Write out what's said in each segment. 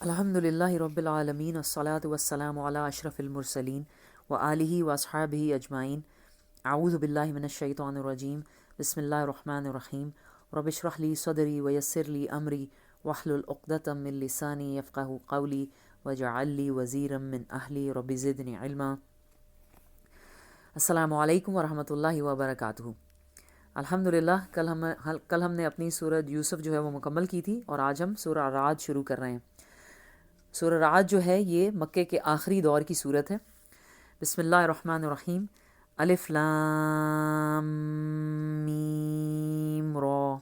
الحمدللہ رب العالمین والصلاة والسلام علی اشرف المرسلین وآلہ واصحابہ اجمعین۔ اعوذ باللہ من الشیطان الرجیم، بسم اللہ الرحمن الرحیم۔ رب اشرح لی صدری ویسر لی امری واحلل عقدۃ من لسانی یفقہوا قولی واجعل لی وزیرا من اہلی رب زدنی علما۔ السلام علیکم ورحمۃ اللہ وبرکاتہ۔ الحمدللہ کل ہم نے اپنی سورہ یوسف جو ہے وہ مکمل کی تھی، اور آج ہم سورہ رعد شروع کر رہے ہیں۔ سورہ رعد جو ہے یہ مکے کے آخری دور کی صورت ہے۔ بسم اللہ الرحمن الرحیم۔ الف لام میم را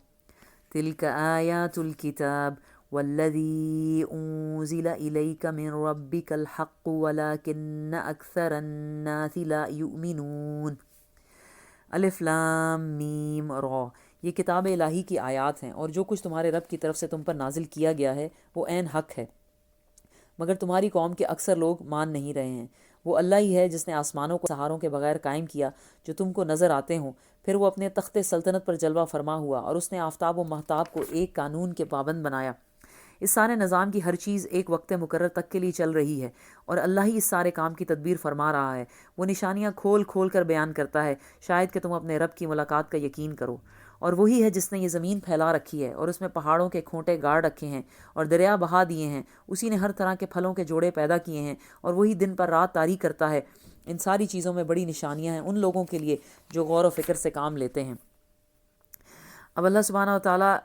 تلک آیات الکتاب والذی انزل الیک من ربک الحق ولکن اکثر الناس لا یؤمنون۔ الف لام میم را، یہ کتاب الہی کی آیات ہیں، اور جو کچھ تمہارے رب کی طرف سے تم پر نازل کیا گیا ہے وہ عین حق ہے، مگر تمہاری قوم کے اکثر لوگ مان نہیں رہے ہیں۔ وہ اللہ ہی ہے جس نے آسمانوں کو سہاروں کے بغیر قائم کیا جو تم کو نظر آتے ہوں، پھر وہ اپنے تخت سلطنت پر جلوہ فرما ہوا، اور اس نے آفتاب و مہتاب کو ایک قانون کے پابند بنایا۔ اس سارے نظام کی ہر چیز ایک وقت مقرر تک کے لیے چل رہی ہے، اور اللہ ہی اس سارے کام کی تدبیر فرما رہا ہے۔ وہ نشانیاں کھول کھول کر بیان کرتا ہے، شاید کہ تم اپنے رب کی ملاقات کا یقین کرو۔ اور وہی ہے جس نے یہ زمین پھیلا رکھی ہے، اور اس میں پہاڑوں کے کھونٹے گاڑ رکھے ہیں، اور دریا بہا دیے ہیں۔ اسی نے ہر طرح کے پھلوں کے جوڑے پیدا کیے ہیں، اور وہی دن پر رات طاری کرتا ہے۔ ان ساری چیزوں میں بڑی نشانیاں ہیں ان لوگوں کے لیے جو غور و فکر سے کام لیتے ہیں۔ اب اللہ سبحانہ و تعالیٰ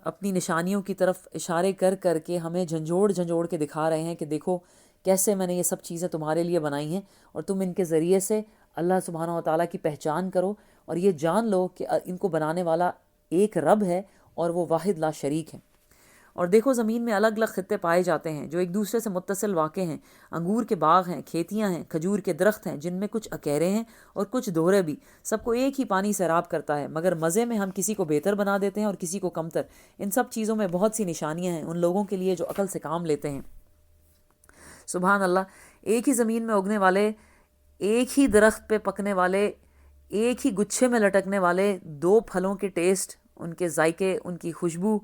اپنی نشانیوں کی طرف اشارے کر کر کے ہمیں جھنجھوڑ کے دکھا رہے ہیں کہ دیکھو کیسے میں نے یہ سب چیزیں تمہارے لیے بنائی ہیں، اور تم ان کے ذریعے سے اللہ سبحانہ و تعالیٰ کی پہچان کرو، اور یہ جان لو کہ ان کو بنانے والا ایک رب ہے، اور وہ واحد لا شریک ہے۔ اور دیکھو زمین میں الگ الگ خطے پائے جاتے ہیں جو ایک دوسرے سے متصل واقع ہیں۔ انگور کے باغ ہیں، کھیتیاں ہیں، کھجور کے درخت ہیں جن میں کچھ اکیرے ہیں اور کچھ دوہرے بھی، سب کو ایک ہی پانی سیراب کرتا ہے، مگر مزے میں ہم کسی کو بہتر بنا دیتے ہیں اور کسی کو کمتر۔ ان سب چیزوں میں بہت سی نشانیاں ہیں ان لوگوں کے لیے جو عقل سے کام لیتے ہیں۔ سبحان اللہ، ایک ہی زمین میں اگنے والے، ایک ہی درخت پہ پکنے والے، ایک ہی گچھے میں لٹکنے والے دو پھلوں کے ٹیسٹ، ان کے ذائقے، ان کی خوشبو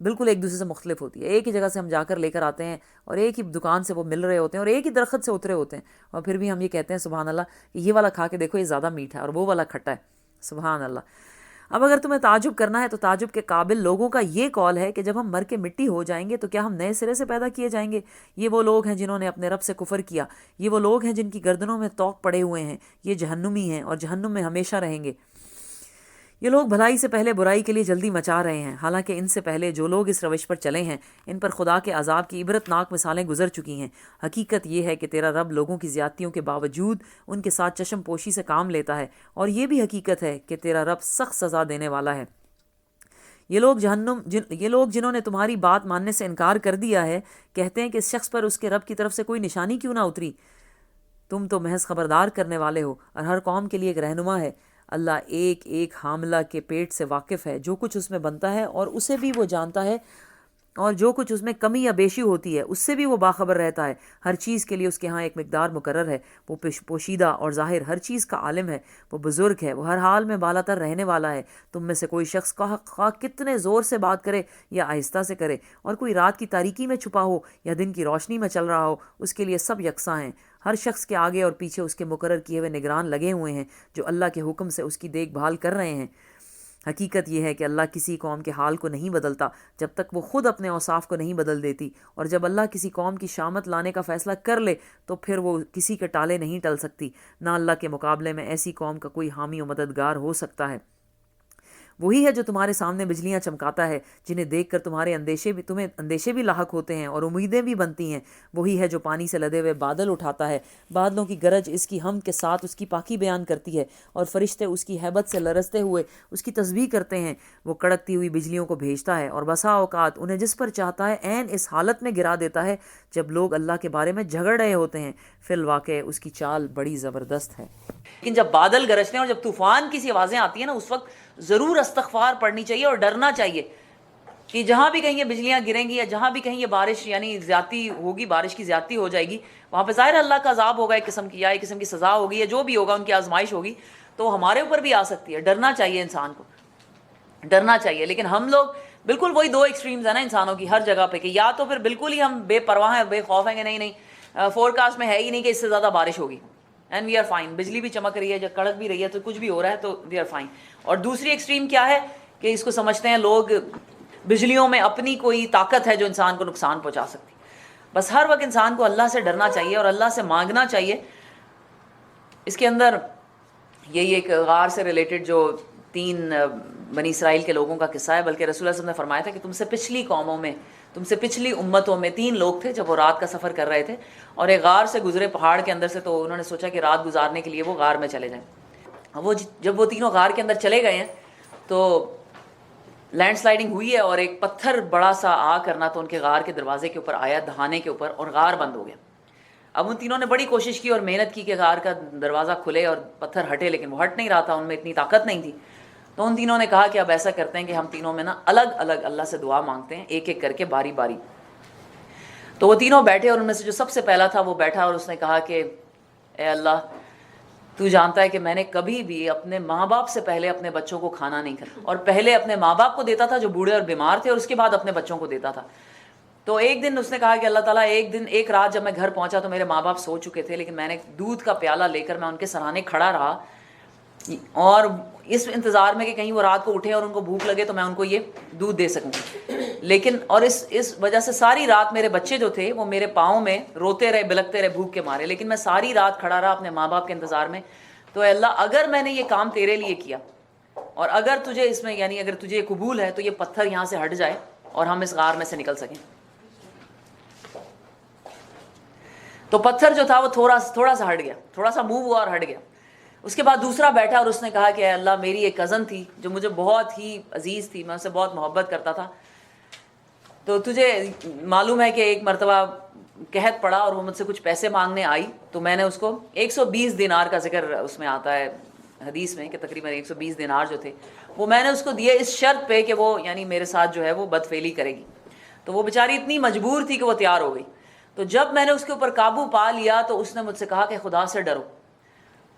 بالکل ایک دوسرے سے مختلف ہوتی ہے۔ ایک ہی جگہ سے ہم جا کر لے کر آتے ہیں، اور ایک ہی دکان سے وہ مل رہے ہوتے ہیں، اور ایک ہی درخت سے اترے ہوتے ہیں، اور پھر بھی ہم یہ کہتے ہیں سبحان اللہ کہ یہ والا کھا کے دیکھو یہ زیادہ میٹھا ہے اور وہ والا کھٹا ہے۔ سبحان اللہ۔ اب اگر تمہیں تعجب کرنا ہے تو تعجب کے قابل لوگوں کا یہ قول ہے کہ جب ہم مر کے مٹی ہو جائیں گے تو کیا ہم نئے سرے سے پیدا کیے جائیں گے؟ یہ وہ لوگ ہیں جنہوں نے اپنے رب سے کفر کیا، یہ وہ لوگ ہیں جن کی گردنوں میں طوق پڑے ہوئے ہیں، یہ جہنمی ہیں اور جہنم میں ہمیشہ رہیں گے۔ یہ لوگ بھلائی سے پہلے برائی کے لیے جلدی مچا رہے ہیں، حالانکہ ان سے پہلے جو لوگ اس روش پر چلے ہیں ان پر خدا کے عذاب کی عبرت ناک مثالیں گزر چکی ہیں۔ حقیقت یہ ہے کہ تیرا رب لوگوں کی زیادتیوں کے باوجود ان کے ساتھ چشم پوشی سے کام لیتا ہے، اور یہ بھی حقیقت ہے کہ تیرا رب سخت سزا دینے والا ہے۔ یہ لوگ جنہوں نے تمہاری بات ماننے سے انکار کر دیا ہے کہتے ہیں کہ اس شخص پر اس کے رب کی طرف سے کوئی نشانی کیوں نہ اتری۔ تم تو محض خبردار کرنے والے ہو، اور ہر قوم کے لیے ایک رہنما ہے۔ اللہ ایک ایک حاملہ کے پیٹ سے واقف ہے، جو کچھ اس میں بنتا ہے اور اسے بھی وہ جانتا ہے، اور جو کچھ اس میں کمی یا بیشی ہوتی ہے اس سے بھی وہ باخبر رہتا ہے۔ ہر چیز کے لیے اس کے ہاں ایک مقدار مقرر ہے۔ وہ پوشیدہ اور ظاہر ہر چیز کا عالم ہے، وہ بزرگ ہے، وہ ہر حال میں بالا تر رہنے والا ہے۔ تم میں سے کوئی شخص خواہ کتنے زور سے بات کرے یا آہستہ سے کرے، اور کوئی رات کی تاریکی میں چھپا ہو یا دن کی روشنی میں چل رہا ہو، اس کے لیے سب یکساں ہیں۔ ہر شخص کے آگے اور پیچھے اس کے مقرر کیے ہوئے نگران لگے ہوئے ہیں جو اللہ کے حکم سے اس کی دیکھ بھال کر رہے ہیں۔ حقیقت یہ ہے کہ اللہ کسی قوم کے حال کو نہیں بدلتا جب تک وہ خود اپنے اوصاف کو نہیں بدل دیتی، اور جب اللہ کسی قوم کی شامت لانے کا فیصلہ کر لے تو پھر وہ کسی کے ٹالے نہیں ٹل سکتی۔ نہ اللہ کے مقابلے میں ایسی قوم کا کوئی حامی و مددگار ہو سکتا ہے۔ وہی ہے جو تمہارے سامنے بجلیاں چمکاتا ہے، جنہیں دیکھ کر تمہیں اندیشے بھی لاحق ہوتے ہیں اور امیدیں بھی بنتی ہیں۔ وہی ہے جو پانی سے لدے ہوئے بادل اٹھاتا ہے، بادلوں کی گرج اس کی حمد کے ساتھ اس کی پاکی بیان کرتی ہے، اور فرشتے اس کی ہیبت سے لرزتے ہوئے اس کی تسبیح کرتے ہیں۔ وہ کڑکتی ہوئی بجلیوں کو بھیجتا ہے، اور بسا اوقات انہیں جس پر چاہتا ہے عین اس حالت میں گرا دیتا ہے جب لوگ اللہ کے بارے میں جھگڑ رہے ہوتے ہیں۔ فی الواقع اس کی چال بڑی زبردست ہے۔ لیکن جب بادل گرجتے ہیں اور جب طوفان کی سی آوازیں آتی ہیں نا، اس وقت ضرور استغفار پڑھنی چاہیے اور ڈرنا چاہیے کہ جہاں بھی کہیں یہ بجلیاں گریں گی یا جہاں بھی کہیں یہ بارش یعنی زیادتی ہوگی، بارش کی زیادتی ہو جائے گی، وہاں پہ ظاہر اللہ کا عذاب ہوگا ایک قسم کی، یا ایک قسم کی سزا ہوگی، یا جو بھی ہوگا ان کی آزمائش ہوگی، تو ہمارے اوپر بھی آ سکتی ہے۔ ڈرنا چاہیے، انسان کو ڈرنا چاہیے۔ لیکن ہم لوگ بالکل وہی دو ایکسٹریمز ہیں نا انسانوں کی ہر جگہ پہ, کہ یا تو پھر بالکل ہی ہم بے پرواہ ہیں, بے خوف ہیں کہ نہیں فور کاسٹ میں ہے ہی نہیں کہ اس سے زیادہ بارش ہوگی اینڈ وی آر فائن, بجلی بھی چمک رہی ہے, جب کڑک بھی رہی ہے, تو کچھ بھی ہو رہا ہے تو وی آر فائن. اور دوسری ایکسٹریم کیا ہے کہ اس کو سمجھتے ہیں لوگ بجلیوں میں اپنی کوئی طاقت ہے جو انسان کو نقصان پہنچا سکتی. بس ہر وقت انسان کو اللہ سے ڈرنا چاہیے اور اللہ سے مانگنا چاہیے. اس کے اندر یہی ایک غار سے ریلیٹڈ جو 3 بنی اسرائیل کے لوگوں کا قصہ ہے, بلکہ رسول اللہ صلی اللہ علیہ وسلم نے فرمایا تھا کہ تم سے پچھلی قوموں میں, تم سے پچھلی امتوں میں 3 لوگ تھے جب وہ رات کا سفر کر رہے تھے اور ایک غار سے گزرے پہاڑ کے اندر سے, تو انہوں نے سوچا کہ رات گزارنے کے لیے وہ غار میں چلے جائیں. وہ جب وہ تینوں غار کے اندر چلے گئے ہیں تو لینڈ سلائڈنگ ہوئی ہے اور ایک پتھر بڑا سا آ کرنا تو ان کے غار کے دروازے کے اوپر آیا, دہانے کے اوپر, اور غار بند ہو گیا. اب ان تینوں نے بڑی کوشش کی اور محنت کی کہ غار کا دروازہ کھلے اور پتھر ہٹے, لیکن وہ ہٹ نہیں رہا تھا, ان میں اتنی طاقت نہیں تھی. تو ان تینوں نے کہا کہ اب ایسا کرتے ہیں کہ ہم تینوں میں نا الگ الگ اللہ سے دعا مانگتے ہیں, ایک ایک کر کے باری باری. تو وہ تینوں بیٹھے اور ان میں سے جو سب سے پہلا تھا وہ بیٹھا اور اس نے کہا کہ اے اللہ, تو جانتا ہے کہ میں نے کبھی بھی اپنے ماں باپ سے پہلے اپنے بچوں کو کھانا نہیں کھایا, اور پہلے اپنے ماں باپ کو دیتا تھا جو بوڑھے اور بیمار تھے, اور اس کے بعد اپنے بچوں کو دیتا تھا. تو ایک دن اس نے کہا کہ اللہ تعالیٰ, ایک رات جب میں گھر پہنچا تو میرے ماں باپ سو چکے تھے, لیکن میں نے دودھ کا پیالہ لے کر میں ان کے سرانے کھڑا رہا, اور اس انتظار میں کہ کہیں وہ رات کو اٹھے اور ان کو بھوک لگے تو میں ان کو یہ دودھ دے سکوں. لیکن اور اس وجہ سے ساری رات میرے بچے جو تھے وہ میرے پاؤں میں روتے رہے, بلکتے رہے بھوک کے مارے, لیکن میں ساری رات کھڑا رہا اپنے ماں باپ کے انتظار میں. تو اے اللہ, اگر میں نے یہ کام تیرے لیے کیا اور اگر تجھے اس میں یعنی اگر تجھے قبول ہے تو یہ پتھر یہاں سے ہٹ جائے اور ہم اس غار میں سے نکل سکیں. تو پتھر جو تھا وہ تھوڑا سا ہٹ گیا, تھوڑا سا موو ہوا اور ہٹ گیا. اس کے بعد دوسرا بیٹھا اور اس نے کہا کہ اے اللہ, میری ایک کزن تھی جو مجھے بہت ہی عزیز تھی, میں اس سے بہت محبت کرتا تھا, تو تجھے معلوم ہے کہ ایک مرتبہ قحط پڑا اور وہ مجھ سے کچھ پیسے مانگنے آئی, تو میں نے اس کو 120 دینار کا ذکر اس میں آتا ہے حدیث میں کہ تقریباً 120 دینار جو تھے وہ میں نے اس کو دیے اس شرط پہ کہ وہ یعنی میرے ساتھ جو ہے وہ بدفعلی کرے گی. تو وہ بیچاری اتنی مجبور تھی کہ وہ تیار ہو گئی. تو جب میں نے اس کے اوپر قابو پا لیا تو اس نے مجھ سے کہا کہ خدا سے ڈرو,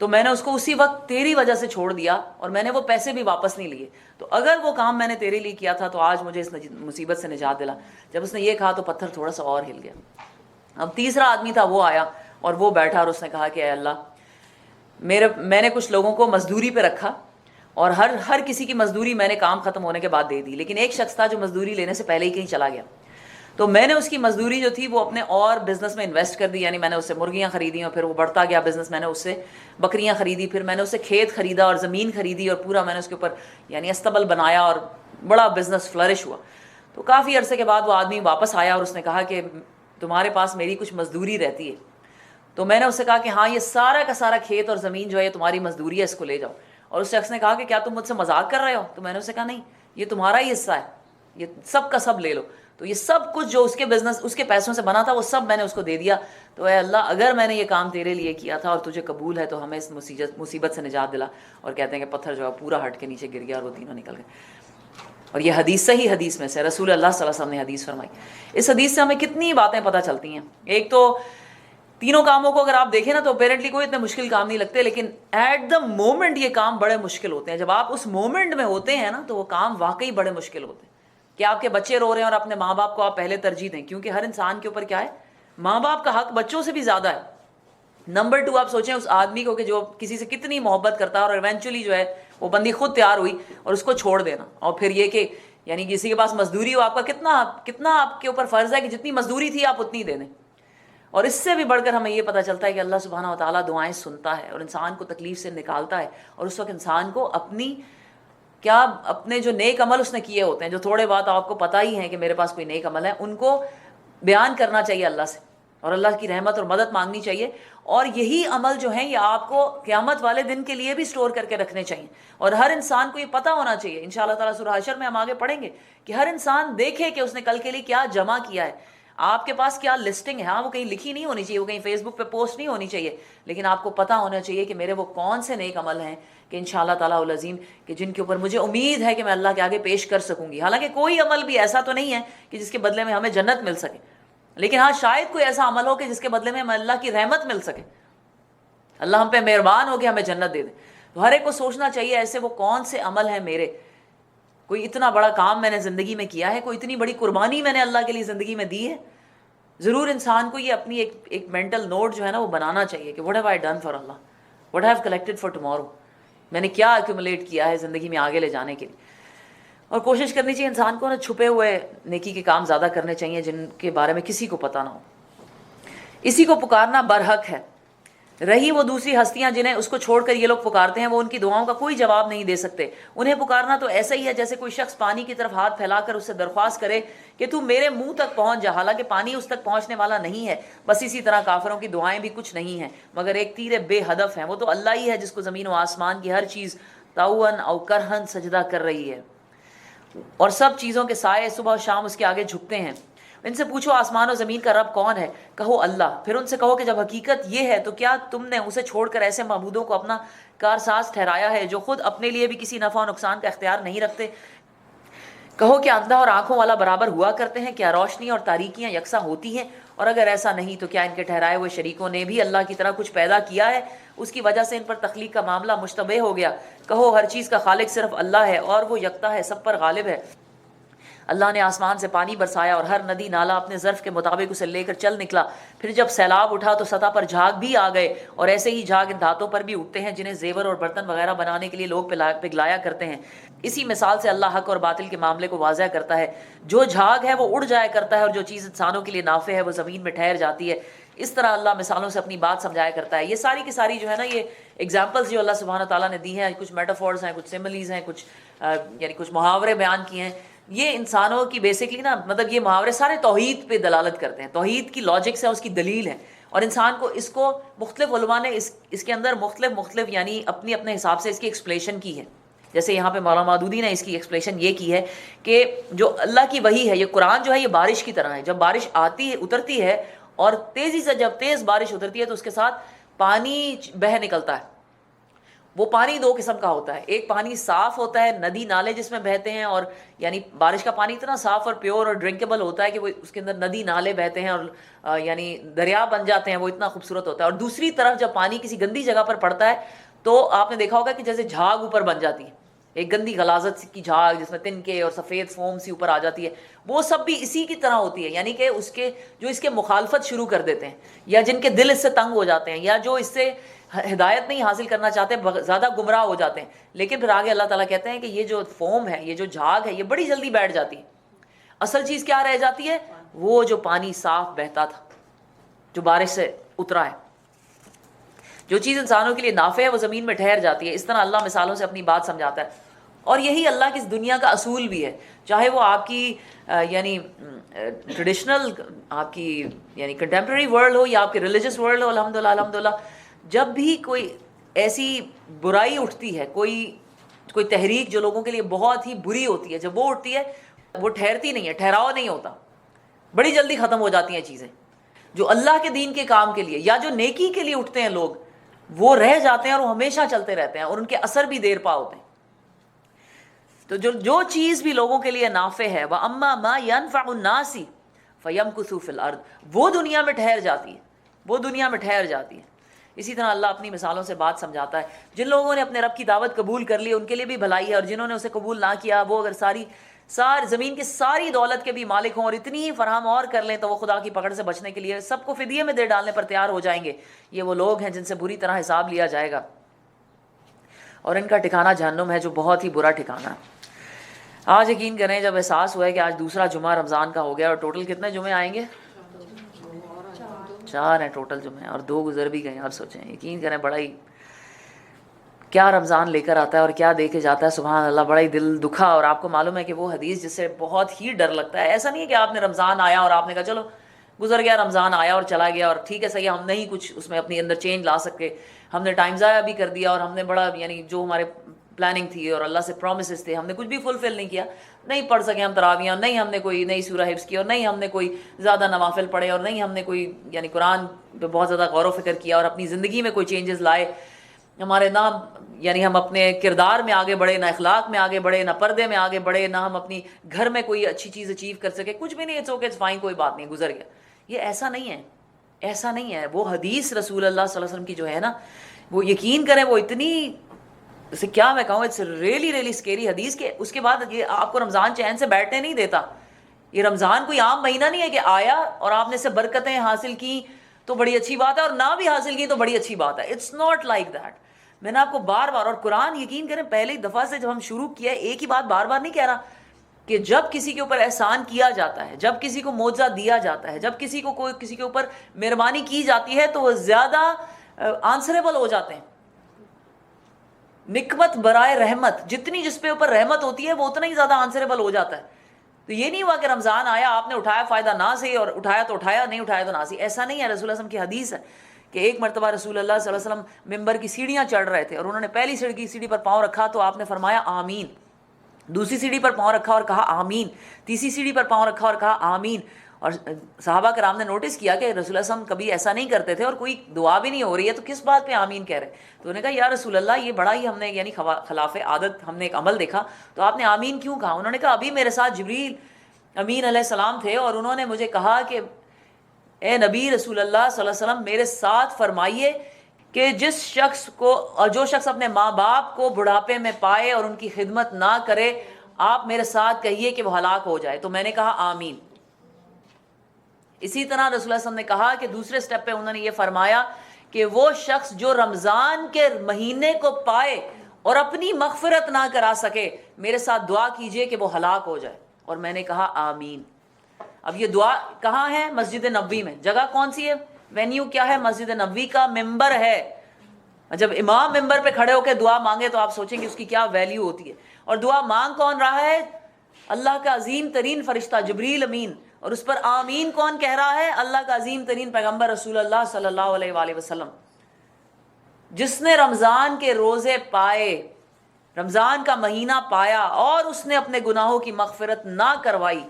تو میں نے اس کو اسی وقت تیری وجہ سے چھوڑ دیا اور میں نے وہ پیسے بھی واپس نہیں لیے. تو اگر وہ کام میں نے تیرے لیے کیا تھا تو آج مجھے اس مصیبت سے نجات دلا. جب اس نے یہ کہا تو پتھر تھوڑا سا اور ہل گیا. اب تیسرا آدمی تھا, وہ آیا اور وہ بیٹھا اور اس نے کہا کہ اے اللہ, میں نے کچھ لوگوں کو مزدوری پہ رکھا اور ہر کسی کی مزدوری میں نے کام ختم ہونے کے بعد دے دی, لیکن ایک شخص تھا جو مزدوری لینے سے پہلے ہی کہیں چلا گیا. تو میں نے اس کی مزدوری جو تھی وہ اپنے اور بزنس میں انویسٹ کر دی, یعنی میں نے اس سے مرغیاں خریدی اور پھر وہ بڑھتا گیا بزنس, میں نے اس سے بکریاں خریدی, پھر میں نے اس سے کھیت خریدا اور زمین خریدی اور پورا میں نے اس کے اوپر یعنی استبل بنایا اور بڑا بزنس فلرش ہوا. تو کافی عرصے کے بعد وہ آدمی واپس آیا اور اس نے کہا کہ تمہارے پاس میری کچھ مزدوری رہتی ہے. تو میں نے اس سے کہا کہ ہاں, یہ سارا کا سارا کھیت اور زمین جو ہے یہ تمہاری مزدوری ہے, اس کو لے جاؤ. اور اس شخص نے کہا کہ کیا تم مجھ سے مذاق کر رہے ہو؟ تو میں نے اس سے کہا نہیں, یہ تمہارا ہی حصہ ہے, یہ سب کا سب لے لو. تو یہ سب کچھ جو اس کے بزنس اس کے پیسوں سے بنا تھا وہ سب میں نے اس کو دے دیا. تو اے اللہ, اگر میں نے یہ کام تیرے لیے کیا تھا اور تجھے قبول ہے تو ہمیں اس مصیبت سے نجات دلا. اور کہتے ہیں کہ پتھر جو ہے پورا ہٹ کے نیچے گر گیا اور وہ تینوں نکل گئے. اور یہ حدیث صحیح حدیث میں سے رسول اللہ صلی اللہ علیہ وسلم نے حدیث فرمائی. اس حدیث سے ہمیں کتنی باتیں پتہ چلتی ہیں. ایک تو تینوں کاموں کو اگر آپ دیکھیں نا تو اپیرنٹلی کوئی اتنے مشکل کام نہیں لگتے, لیکن ایٹ دا مومنٹ یہ کام بڑے مشکل ہوتے ہیں. جب آپ اس مومنٹ میں ہوتے ہیں نا تو وہ کام واقعی بڑے مشکل ہوتے ہیں. کہ آپ کے بچے رو رہے ہیں اور اپنے ماں باپ کو آپ پہلے ترجیح دیں, کیونکہ ہر انسان کے اوپر کیا ہے, ماں باپ کا حق بچوں سے بھی زیادہ ہے. نمبر 2, آپ سوچیں اس آدمی کو کہ جو کسی سے کتنی محبت کرتا ہے اور ایونچولی جو ہے وہ بندی خود تیار ہوئی اور اس کو چھوڑ دینا. اور پھر یہ کہ یعنی کسی کے پاس مزدوری ہو, آپ کا کتنا آپ کے اوپر فرض ہے کہ جتنی مزدوری تھی آپ اتنی دے دیں. اور اس سے بھی بڑھ کر ہمیں یہ پتہ چلتا ہے کہ اللہ سبحانہ و تعالیٰ دعائیں سنتا ہے اور انسان کو تکلیف سے نکالتا ہے. اور اس وقت انسان کو اپنے جو نیک عمل اس نے کیے ہوتے ہیں, جو تھوڑے بات آپ کو پتہ ہی ہیں کہ میرے پاس کوئی نیک عمل ہے, ان کو بیان کرنا چاہیے اللہ سے اور اللہ کی رحمت اور مدد مانگنی چاہیے. اور یہی عمل جو ہیں یہ آپ کو قیامت والے دن کے لیے بھی سٹور کر کے رکھنے چاہیے. اور ہر انسان کو یہ پتہ ہونا چاہیے, انشاءاللہ تعالیٰ سورہ حشر میں ہم آگے پڑھیں گے, کہ ہر انسان دیکھے کہ اس نے کل کے لیے کیا جمع کیا ہے. آپ کے پاس کیا لسٹنگ ہے, ہاں وہ کہیں لکھی نہیں ہونی چاہیے, وہ کہیں فیس بک پہ پوسٹ نہیں ہونی چاہیے, لیکن آپ کو پتہ ہونا چاہیے کہ میرے وہ کون سے نیک عمل ہیں کہ انشاءاللہ تعالیٰ العظیم کہ جن کے اوپر مجھے امید ہے کہ میں اللہ کے آگے پیش کر سکوں گی. حالانکہ کوئی عمل بھی ایسا تو نہیں ہے کہ جس کے بدلے میں ہمیں جنت مل سکے, لیکن ہاں شاید کوئی ایسا عمل ہو کہ جس کے بدلے میں ہمیں اللہ کی رحمت مل سکے, اللہ ہم پہ مہربان ہو کے ہمیں جنت دے دے. تو ہر ایک کو سوچنا چاہیے ایسے وہ کون سے عمل ہیں میرے کوئی اتنا بڑا کام میں نے زندگی میں کیا ہے, کوئی اتنی بڑی قربانی میں نے اللہ کے لیے زندگی میں دی ہے. ضرور انسان کو یہ اپنی ایک مینٹل نوٹ جو ہے نا وہ بنانا چاہیے کہ what have I done for Allah, what have collected for tomorrow, میں نے کیا ایکومولیٹ کیا ہے زندگی میں آگے لے جانے کے لیے. اور کوشش کرنی چاہیے انسان کو نا چھپے ہوئے نیکی کے کام زیادہ کرنے چاہیے جن کے بارے میں کسی کو پتہ نہ ہو. اسی کو پکارنا برحق ہے. رہی وہ دوسری ہستیاں جنہیں اس کو چھوڑ کر یہ لوگ پکارتے ہیں, وہ ان کی دعاؤں کا کوئی جواب نہیں دے سکتے. انہیں پکارنا تو ایسا ہی ہے جیسے کوئی شخص پانی کی طرف ہاتھ پھیلا کر اس سے درخواست کرے کہ تو میرے منہ تک پہنچ جا, حالانکہ پانی اس تک پہنچنے والا نہیں ہے. بس اسی طرح کافروں کی دعائیں بھی کچھ نہیں ہیں مگر ایک تیر بے ہدف ہیں. وہ تو اللہ ہی ہے جس کو زمین و آسمان کی ہر چیز طوعاً او کرہن سجدہ کر رہی ہے, اور سب چیزوں کے سائے صبح و شام اس کے آگے جھکتے ہیں. ان سے پوچھو آسمان و زمین کا رب کون ہے, کہو اللہ. پھر ان سے کہو کہ جب حقیقت یہ ہے تو کیا تم نے اسے چھوڑ کر ایسے معبودوں کو اپنا کارساز ٹھہرایا ہے جو خود اپنے لیے بھی کسی نفع و نقصان کا اختیار نہیں رکھتے. کہو کہ اندھا اور آنکھوں والا برابر ہوا کرتے ہیں, کیا روشنی اور تاریکیاں یکساں ہوتی ہیں؟ اور اگر ایسا نہیں تو کیا ان کے ٹھہرائے ہوئے شریکوں نے بھی اللہ کی طرح کچھ پیدا کیا ہے, اس کی وجہ سے ان پر تخلیق کا معاملہ مشتبہ ہو گیا. کہو ہر چیز کا خالق صرف اللہ ہے اور وہ یکتا ہے, سب پر غالب ہے. اللہ نے آسمان سے پانی برسایا اور ہر ندی نالا اپنے ظرف کے مطابق اسے لے کر چل نکلا. پھر جب سیلاب اٹھا تو سطح پر جھاگ بھی آ گئے, اور ایسے ہی جھاگ ان دھاتوں پر بھی اٹھتے ہیں جنہیں زیور اور برتن وغیرہ بنانے کے لیے لوگ پگھلایا کرتے ہیں. اسی مثال سے اللہ حق اور باطل کے معاملے کو واضح کرتا ہے. جو جھاگ ہے وہ اڑ جایا کرتا ہے, اور جو چیز انسانوں کے لیے نافع ہے وہ زمین میں ٹھہر جاتی ہے. اس طرح اللہ مثالوں سے اپنی بات سمجھایا کرتا ہے. یہ ساری کی ساری جو ہے نا یہ ایگزامپلس جو اللہ سبحانہ تعالیٰ نے دی ہیں, کچھ میٹافورز ہیں, کچھ سملیز ہیں, کچھ یعنی کچھ محاورے بیان کیے ہیں. یہ انسانوں کی بیسکلی نا مطلب یہ محاورے سارے توحید پہ دلالت کرتے ہیں, توحید کی لاجکس ہے, اس کی دلیل ہے. اور انسان کو اس کو مختلف علماء نے اس کے اندر مختلف یعنی اپنے حساب سے اس کی ایکسپلیشن کی ہے. جیسے یہاں پہ مولانا مودودی نے اس کی ایکسپلیشن یہ کی ہے کہ جو اللہ کی وحی ہے, یہ قرآن جو ہے یہ بارش کی طرح ہے. جب بارش آتی ہے اترتی ہے اور تیزی سے جب تیز بارش اترتی ہے تو اس کے ساتھ پانی بہہ نکلتا ہے. وہ پانی دو قسم کا ہوتا ہے, ایک پانی صاف ہوتا ہے, ندی نالے جس میں بہتے ہیں, اور یعنی بارش کا پانی اتنا صاف اور پیور اور ڈرنکیبل ہوتا ہے کہ وہ اس کے اندر ندی نالے بہتے ہیں اور یعنی دریا بن جاتے ہیں, وہ اتنا خوبصورت ہوتا ہے. اور دوسری طرف جب پانی کسی گندی جگہ پر پڑتا ہے تو آپ نے دیکھا ہوگا کہ جیسے جھاگ اوپر بن جاتی ہے, ایک گندی غلاظت کی جھاگ جس میں تنکے اور سفید فوم سی اوپر آ جاتی ہے, وہ سب بھی اسی کی طرح ہوتی ہے. یعنی کہ اس کے جو اس کے مخالفت شروع کر دیتے ہیں, یا جن کے دل اس سے تنگ ہو جاتے ہیں, یا جو اس سے ہدایت نہیں حاصل کرنا چاہتے, زیادہ گمراہ ہو جاتے ہیں. لیکن پھر آگے اللہ تعالیٰ کہتے ہیں کہ یہ جو فوم ہے, یہ جو جھاگ ہے, یہ بڑی جلدی بیٹھ جاتی ہے. اصل چیز کیا رہ جاتی ہے؟ وہ جو پانی صاف بہتا تھا, جو بارش سے اترا ہے. جو چیز انسانوں کے لیے نافع ہے وہ زمین میں ٹھہر جاتی ہے. اس طرح اللہ مثالوں سے اپنی بات سمجھاتا ہے. اور یہی اللہ کی دنیا کا اصول بھی ہے, چاہے وہ آپ کی یعنی ٹریڈیشنل آپ کی یعنی کنٹمپریری ورلڈ ہو یا آپ کی ریلیجس ورلڈ ہو. الحمدللہ جب بھی کوئی ایسی برائی اٹھتی ہے, کوئی تحریک جو لوگوں کے لیے بہت ہی بری ہوتی ہے, جب وہ اٹھتی ہے وہ ٹھہرتی نہیں ہے, ٹھہراؤ نہیں ہوتا, بڑی جلدی ختم ہو جاتی ہیں چیزیں. جو اللہ کے دین کے کام کے لیے یا جو نیکی کے لیے اٹھتے ہیں لوگ, وہ رہ جاتے ہیں اور وہ ہمیشہ چلتے رہتے ہیں, اور ان کے اثر بھی دیر پا ہوتے ہیں. تو جو چیز بھی لوگوں کے لیے نافع ہے, وَأَمَّا مَا يَنْفَعُ النَّاسِ فَيَمْكُثُ فِي الْأَرْضِ, وہ دنیا میں ٹھہر جاتی ہے, وہ دنیا میں ٹھہر جاتی ہے. اسی طرح اللہ اپنی مثالوں سے بات سمجھاتا ہے. جن لوگوں نے اپنے رب کی دعوت قبول کر لی ان کے لیے بھی بھلائی ہے, اور جنہوں نے اسے قبول نہ کیا وہ اگر ساری زمین کی ساری دولت کے بھی مالک ہوں اور اتنی ہی فراہم اور کر لیں تو وہ خدا کی پکڑ سے بچنے کے لیے سب کو فدیے میں دے ڈالنے پر تیار ہو جائیں گے. یہ وہ لوگ ہیں جن سے بری طرح حساب لیا جائے گا, اور ان کا ٹھکانہ جہنم ہے جو بہت ہی برا ٹھکانہ ہے. آج یقین کریں جب احساس ہوا ہے کہ آج دوسرا جمعہ رمضان کا ہو گیا, اور ٹوٹل کتنے جمعے آئیں گے؟ 4 ہیں ٹوٹل جمعے, اور 2 گزر بھی گئے ہیں. اور سوچیں, یقین کریں بڑا ہی کیا رمضان لے کر آتا ہے اور کیا دے کے جاتا ہے. سبحان اللہ, بڑا ہی دل دکھا. اور آپ کو معلوم ہے کہ وہ حدیث جس سے بہت ہی ڈر لگتا ہے, ایسا نہیں ہے کہ آپ نے رمضان آیا اور آپ نے کہا چلو گزر گیا رمضان, آیا اور چلا گیا اور ٹھیک ہے صحیح, ہم نہیں کچھ اس میں اپنی اندر چینج لا سکتے, ہم نے ٹائم ضائع بھی کر دیا, اور ہم نے بڑا یعنی جو ہمارے پلاننگ تھی اور اللہ سے پرومسز تھے ہم نے کچھ بھی فلفل نہیں کیا, نہیں پڑھ سکے ہم تراویاں, نہیں ہم نے کوئی نئی سورہ حفظ کی, اور نہیں ہم نے کوئی زیادہ نوافل پڑھے, اور نہیں ہم نے کوئی یعنی قرآن پہ بہت زیادہ غور و فکر کیا, اور اپنی زندگی میں کوئی چینجز لائے. ہمارے نہ یعنی ہم اپنے کردار میں آگے بڑھے, نہ اخلاق میں آگے بڑھے, نہ پردے میں آگے بڑھے, نہ ہم اپنی گھر میں کوئی اچھی چیز اچیو کر سکے, کچھ بھی نہیں. اٹس اوکے, اٹس فائن, کوئی بات نہیں, گزر گیا. یہ ایسا نہیں ہے, ایسا نہیں ہے. وہ حدیث رسول اللہ صلی اللہ علیہ وسلم کی جو ہے نا, وہ یقین کریں وہ اتنی اسے کیا میں کہوں، اٹس ریئلی ریئلی اسکیری حدیث کہ اس کے بعد یہ آپ کو رمضان چین سے بیٹھنے نہیں دیتا. یہ رمضان کوئی عام مہینہ نہیں ہے کہ آیا اور آپ نے سے برکتیں حاصل کی تو بڑی اچھی بات ہے اور نہ بھی حاصل کی تو بڑی اچھی بات ہے. It's not like that. میں نے آپ کو بار بار، اور قرآن یقین کریں پہلی دفعہ سے جب ہم شروع کیا ہے ایک ہی بات بار بار نہیں کہہ رہا کہ جب کسی کے اوپر احسان کیا جاتا ہے، جب کسی کو معجزہ دیا جاتا ہے، جب کسی کو کوئی کسی کے اوپر مہربانی کی جاتی ہے تو وہ زیادہ آنسریبل ہو جاتے ہیں. نکمت برائے رحمت، جتنی جس پہ اوپر رحمت ہوتی ہے وہ اتنا ہی زیادہ آنسریبل ہو جاتا ہے. تو یہ نہیں ہوا کہ رمضان آیا آپ نے اٹھایا فائدہ نہ سے، اور اٹھایا تو اٹھایا، نہیں اٹھایا تو نہ سی. ایسا نہیں ہے. رسول اللہ صلی اللہ علیہ وسلم کی حدیث ہے کہ ایک مرتبہ رسول اللہ صلی اللہ علیہ وسلم ممبر کی سیڑھیاں چڑھ رہے تھے اور انہوں نے پہلی سیڑھی پر پاؤں رکھا تو آپ نے فرمایا آمین. دوسری سیڑھی پر پاؤں رکھا اور کہا آمین. تیسری سیڑھی پر پاؤں رکھا اور کہا آمین. اور صحابہ کرام نے نوٹس کیا کہ رسول اللہ صلی اللہ علیہ وسلم کبھی ایسا نہیں کرتے تھے اور کوئی دعا بھی نہیں ہو رہی ہے تو کس بات پہ آمین کہہ رہے. تو انہوں نے کہا یا رسول اللہ یہ بڑا ہی ہم نے یعنی خلاف عادت ہم نے ایک عمل دیکھا تو آپ نے آمین کیوں کہا. انہوں نے کہا ابھی میرے ساتھ جبریل امین علیہ السلام تھے اور انہوں نے مجھے کہا کہ اے نبی رسول اللہ صلی اللہ علیہ وسلم میرے ساتھ فرمائیے کہ جس شخص کو اور جو شخص اپنے ماں باپ کو بڑھاپے میں پائے اور ان کی خدمت نہ کرے آپ میرے ساتھ کہیے کہ وہ ہلاک ہو جائے. تو میں نے کہا آمین. اسی طرح رسول اللہ صلی اللہ علیہ وسلم نے کہا کہ دوسرے سٹیپ پہ انہوں نے یہ فرمایا کہ وہ شخص جو رمضان کے مہینے کو پائے اور اپنی مغفرت نہ کرا سکے میرے ساتھ دعا کیجئے کہ وہ ہلاک ہو جائے. اور میں نے کہا آمین. اب یہ دعا کہاں ہے؟ مسجد نبوی میں. جگہ کون سی ہے؟ وینیو کیا ہے؟ مسجد نبوی کا ممبر ہے. جب امام ممبر پہ کھڑے ہو کے دعا مانگے تو آپ سوچیں کہ اس کی کیا ویلیو ہوتی ہے. اور دعا مانگ کون رہا ہے؟ اللہ کا عظیم ترین فرشتہ جبریل امین. اور اس پر آمین کون کہہ رہا ہے؟ اللہ کا عظیم ترین پیغمبر رسول اللہ صلی اللہ علیہ وآلہ وسلم. جس نے رمضان کے روزے پائے، رمضان کا مہینہ پایا اور اس نے اپنے گناہوں کی مغفرت نہ کروائی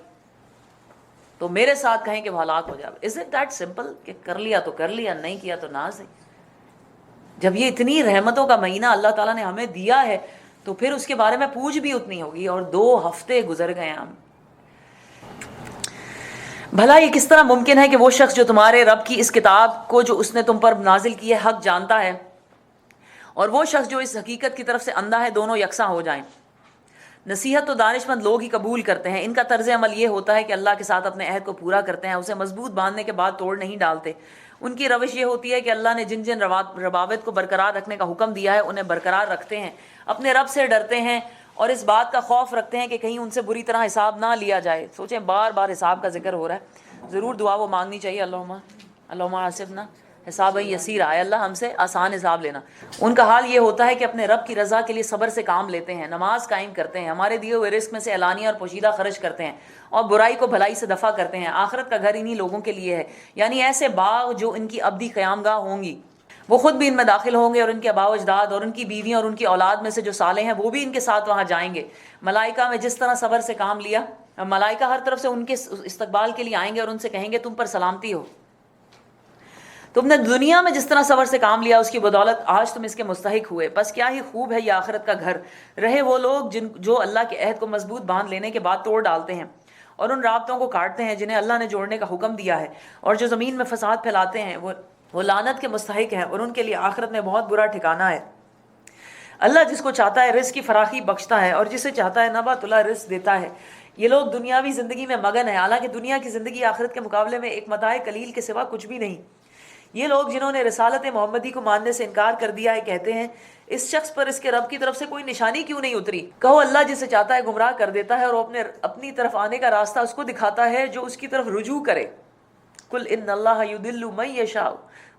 تو میرے ساتھ کہیں کہ وہ ہلاک ہو جائے. از اٹ دیٹ سمپل کہ کر لیا تو کر لیا، نہیں کیا تو نہ صحیح. جب یہ اتنی رحمتوں کا مہینہ اللہ تعالیٰ نے ہمیں دیا ہے تو پھر اس کے بارے میں پوچھ بھی اتنی ہوگی. اور 2 ہفتے گزر گئے ہم. بھلا یہ کس طرح ممکن ہے کہ وہ شخص جو تمہارے رب کی اس کتاب کو جو اس نے تم پر نازل کی ہے حق جانتا ہے اور وہ شخص جو اس حقیقت کی طرف سے اندھا ہے دونوں یکساں ہو جائیں. نصیحت تو دانش مند لوگ ہی قبول کرتے ہیں. ان کا طرز عمل یہ ہوتا ہے کہ اللہ کے ساتھ اپنے عہد کو پورا کرتے ہیں، اسے مضبوط باندھنے کے بعد توڑ نہیں ڈالتے. ان کی روش یہ ہوتی ہے کہ اللہ نے جن جن روابط کو برقرار رکھنے کا حکم دیا ہے انہیں برقرار رکھتے ہیں، اپنے رب سے ڈرتے ہیں اور اس بات کا خوف رکھتے ہیں کہ کہیں ان سے بری طرح حساب نہ لیا جائے. سوچیں بار بار حساب کا ذکر ہو رہا ہے. ضرور دعا وہ مانگنی چاہیے، اللہم حاسبنا حساب یسیر، آئے اللہ ہم سے آسان حساب لینا. ان کا حال یہ ہوتا ہے کہ اپنے رب کی رضا کے لیے صبر سے کام لیتے ہیں، نماز قائم کرتے ہیں، ہمارے دیے ہوئے رزق میں سے اعلانیہ اور پوشیدہ خرچ کرتے ہیں اور برائی کو بھلائی سے دفع کرتے ہیں. آخرت کا گھر انہی لوگوں کے لیے ہے، یعنی ایسے باغ جو ان کی ابدی قیام گاہ ہوں گی. وہ خود بھی ان میں داخل ہوں گے اور ان کے آباء و اجداد اور ان کی بیویاں اور ان کی اولاد میں سے جو صالح ہیں وہ بھی ان کے ساتھ وہاں جائیں گے. ملائکہ میں جس طرح صبر سے کام لیا، ملائکہ ہر طرف سے ان کے استقبال کے لیے آئیں گے اور ان سے کہیں گے تم پر سلامتی ہو. تم نے دنیا میں جس طرح صبر سے کام لیا اس کی بدولت آج تم اس کے مستحق ہوئے. بس کیا ہی خوب ہے یہ آخرت کا گھر. رہے وہ لوگ جو اللہ کے عہد کو مضبوط باندھ لینے کے بعد توڑ ڈالتے ہیں اور ان رابطوں کو کاٹتے ہیں جنہیں اللہ نے جوڑنے کا حکم دیا ہے، اور جو زمین میں فساد پھیلاتے ہیں وہ لعنت کے مستحق ہیں اور ان کے لیے آخرت میں بہت برا ٹھکانہ ہے. اللہ جس کو چاہتا ہے رزق کی فراخی بخشتا ہے اور جسے چاہتا ہے نبات اللہ رزق دیتا ہے. یہ لوگ دنیاوی زندگی میں مگن ہیں، حالانکہ دنیا کی زندگی آخرت کے مقابلے میں ایک متاع قلیل کے سوا کچھ بھی نہیں. یہ لوگ جنہوں نے رسالت محمدی کو ماننے سے انکار کر دیا ہے کہتے ہیں اس شخص پر اس کے رب کی طرف سے کوئی نشانی کیوں نہیں اتری. کہو اللہ جسے چاہتا ہے گمراہ کر دیتا ہے اور اپنی طرف آنے کا راستہ اس کو دکھاتا ہے جو اس کی طرف رجوع کرے. قل ان اللہ یضل من یشاء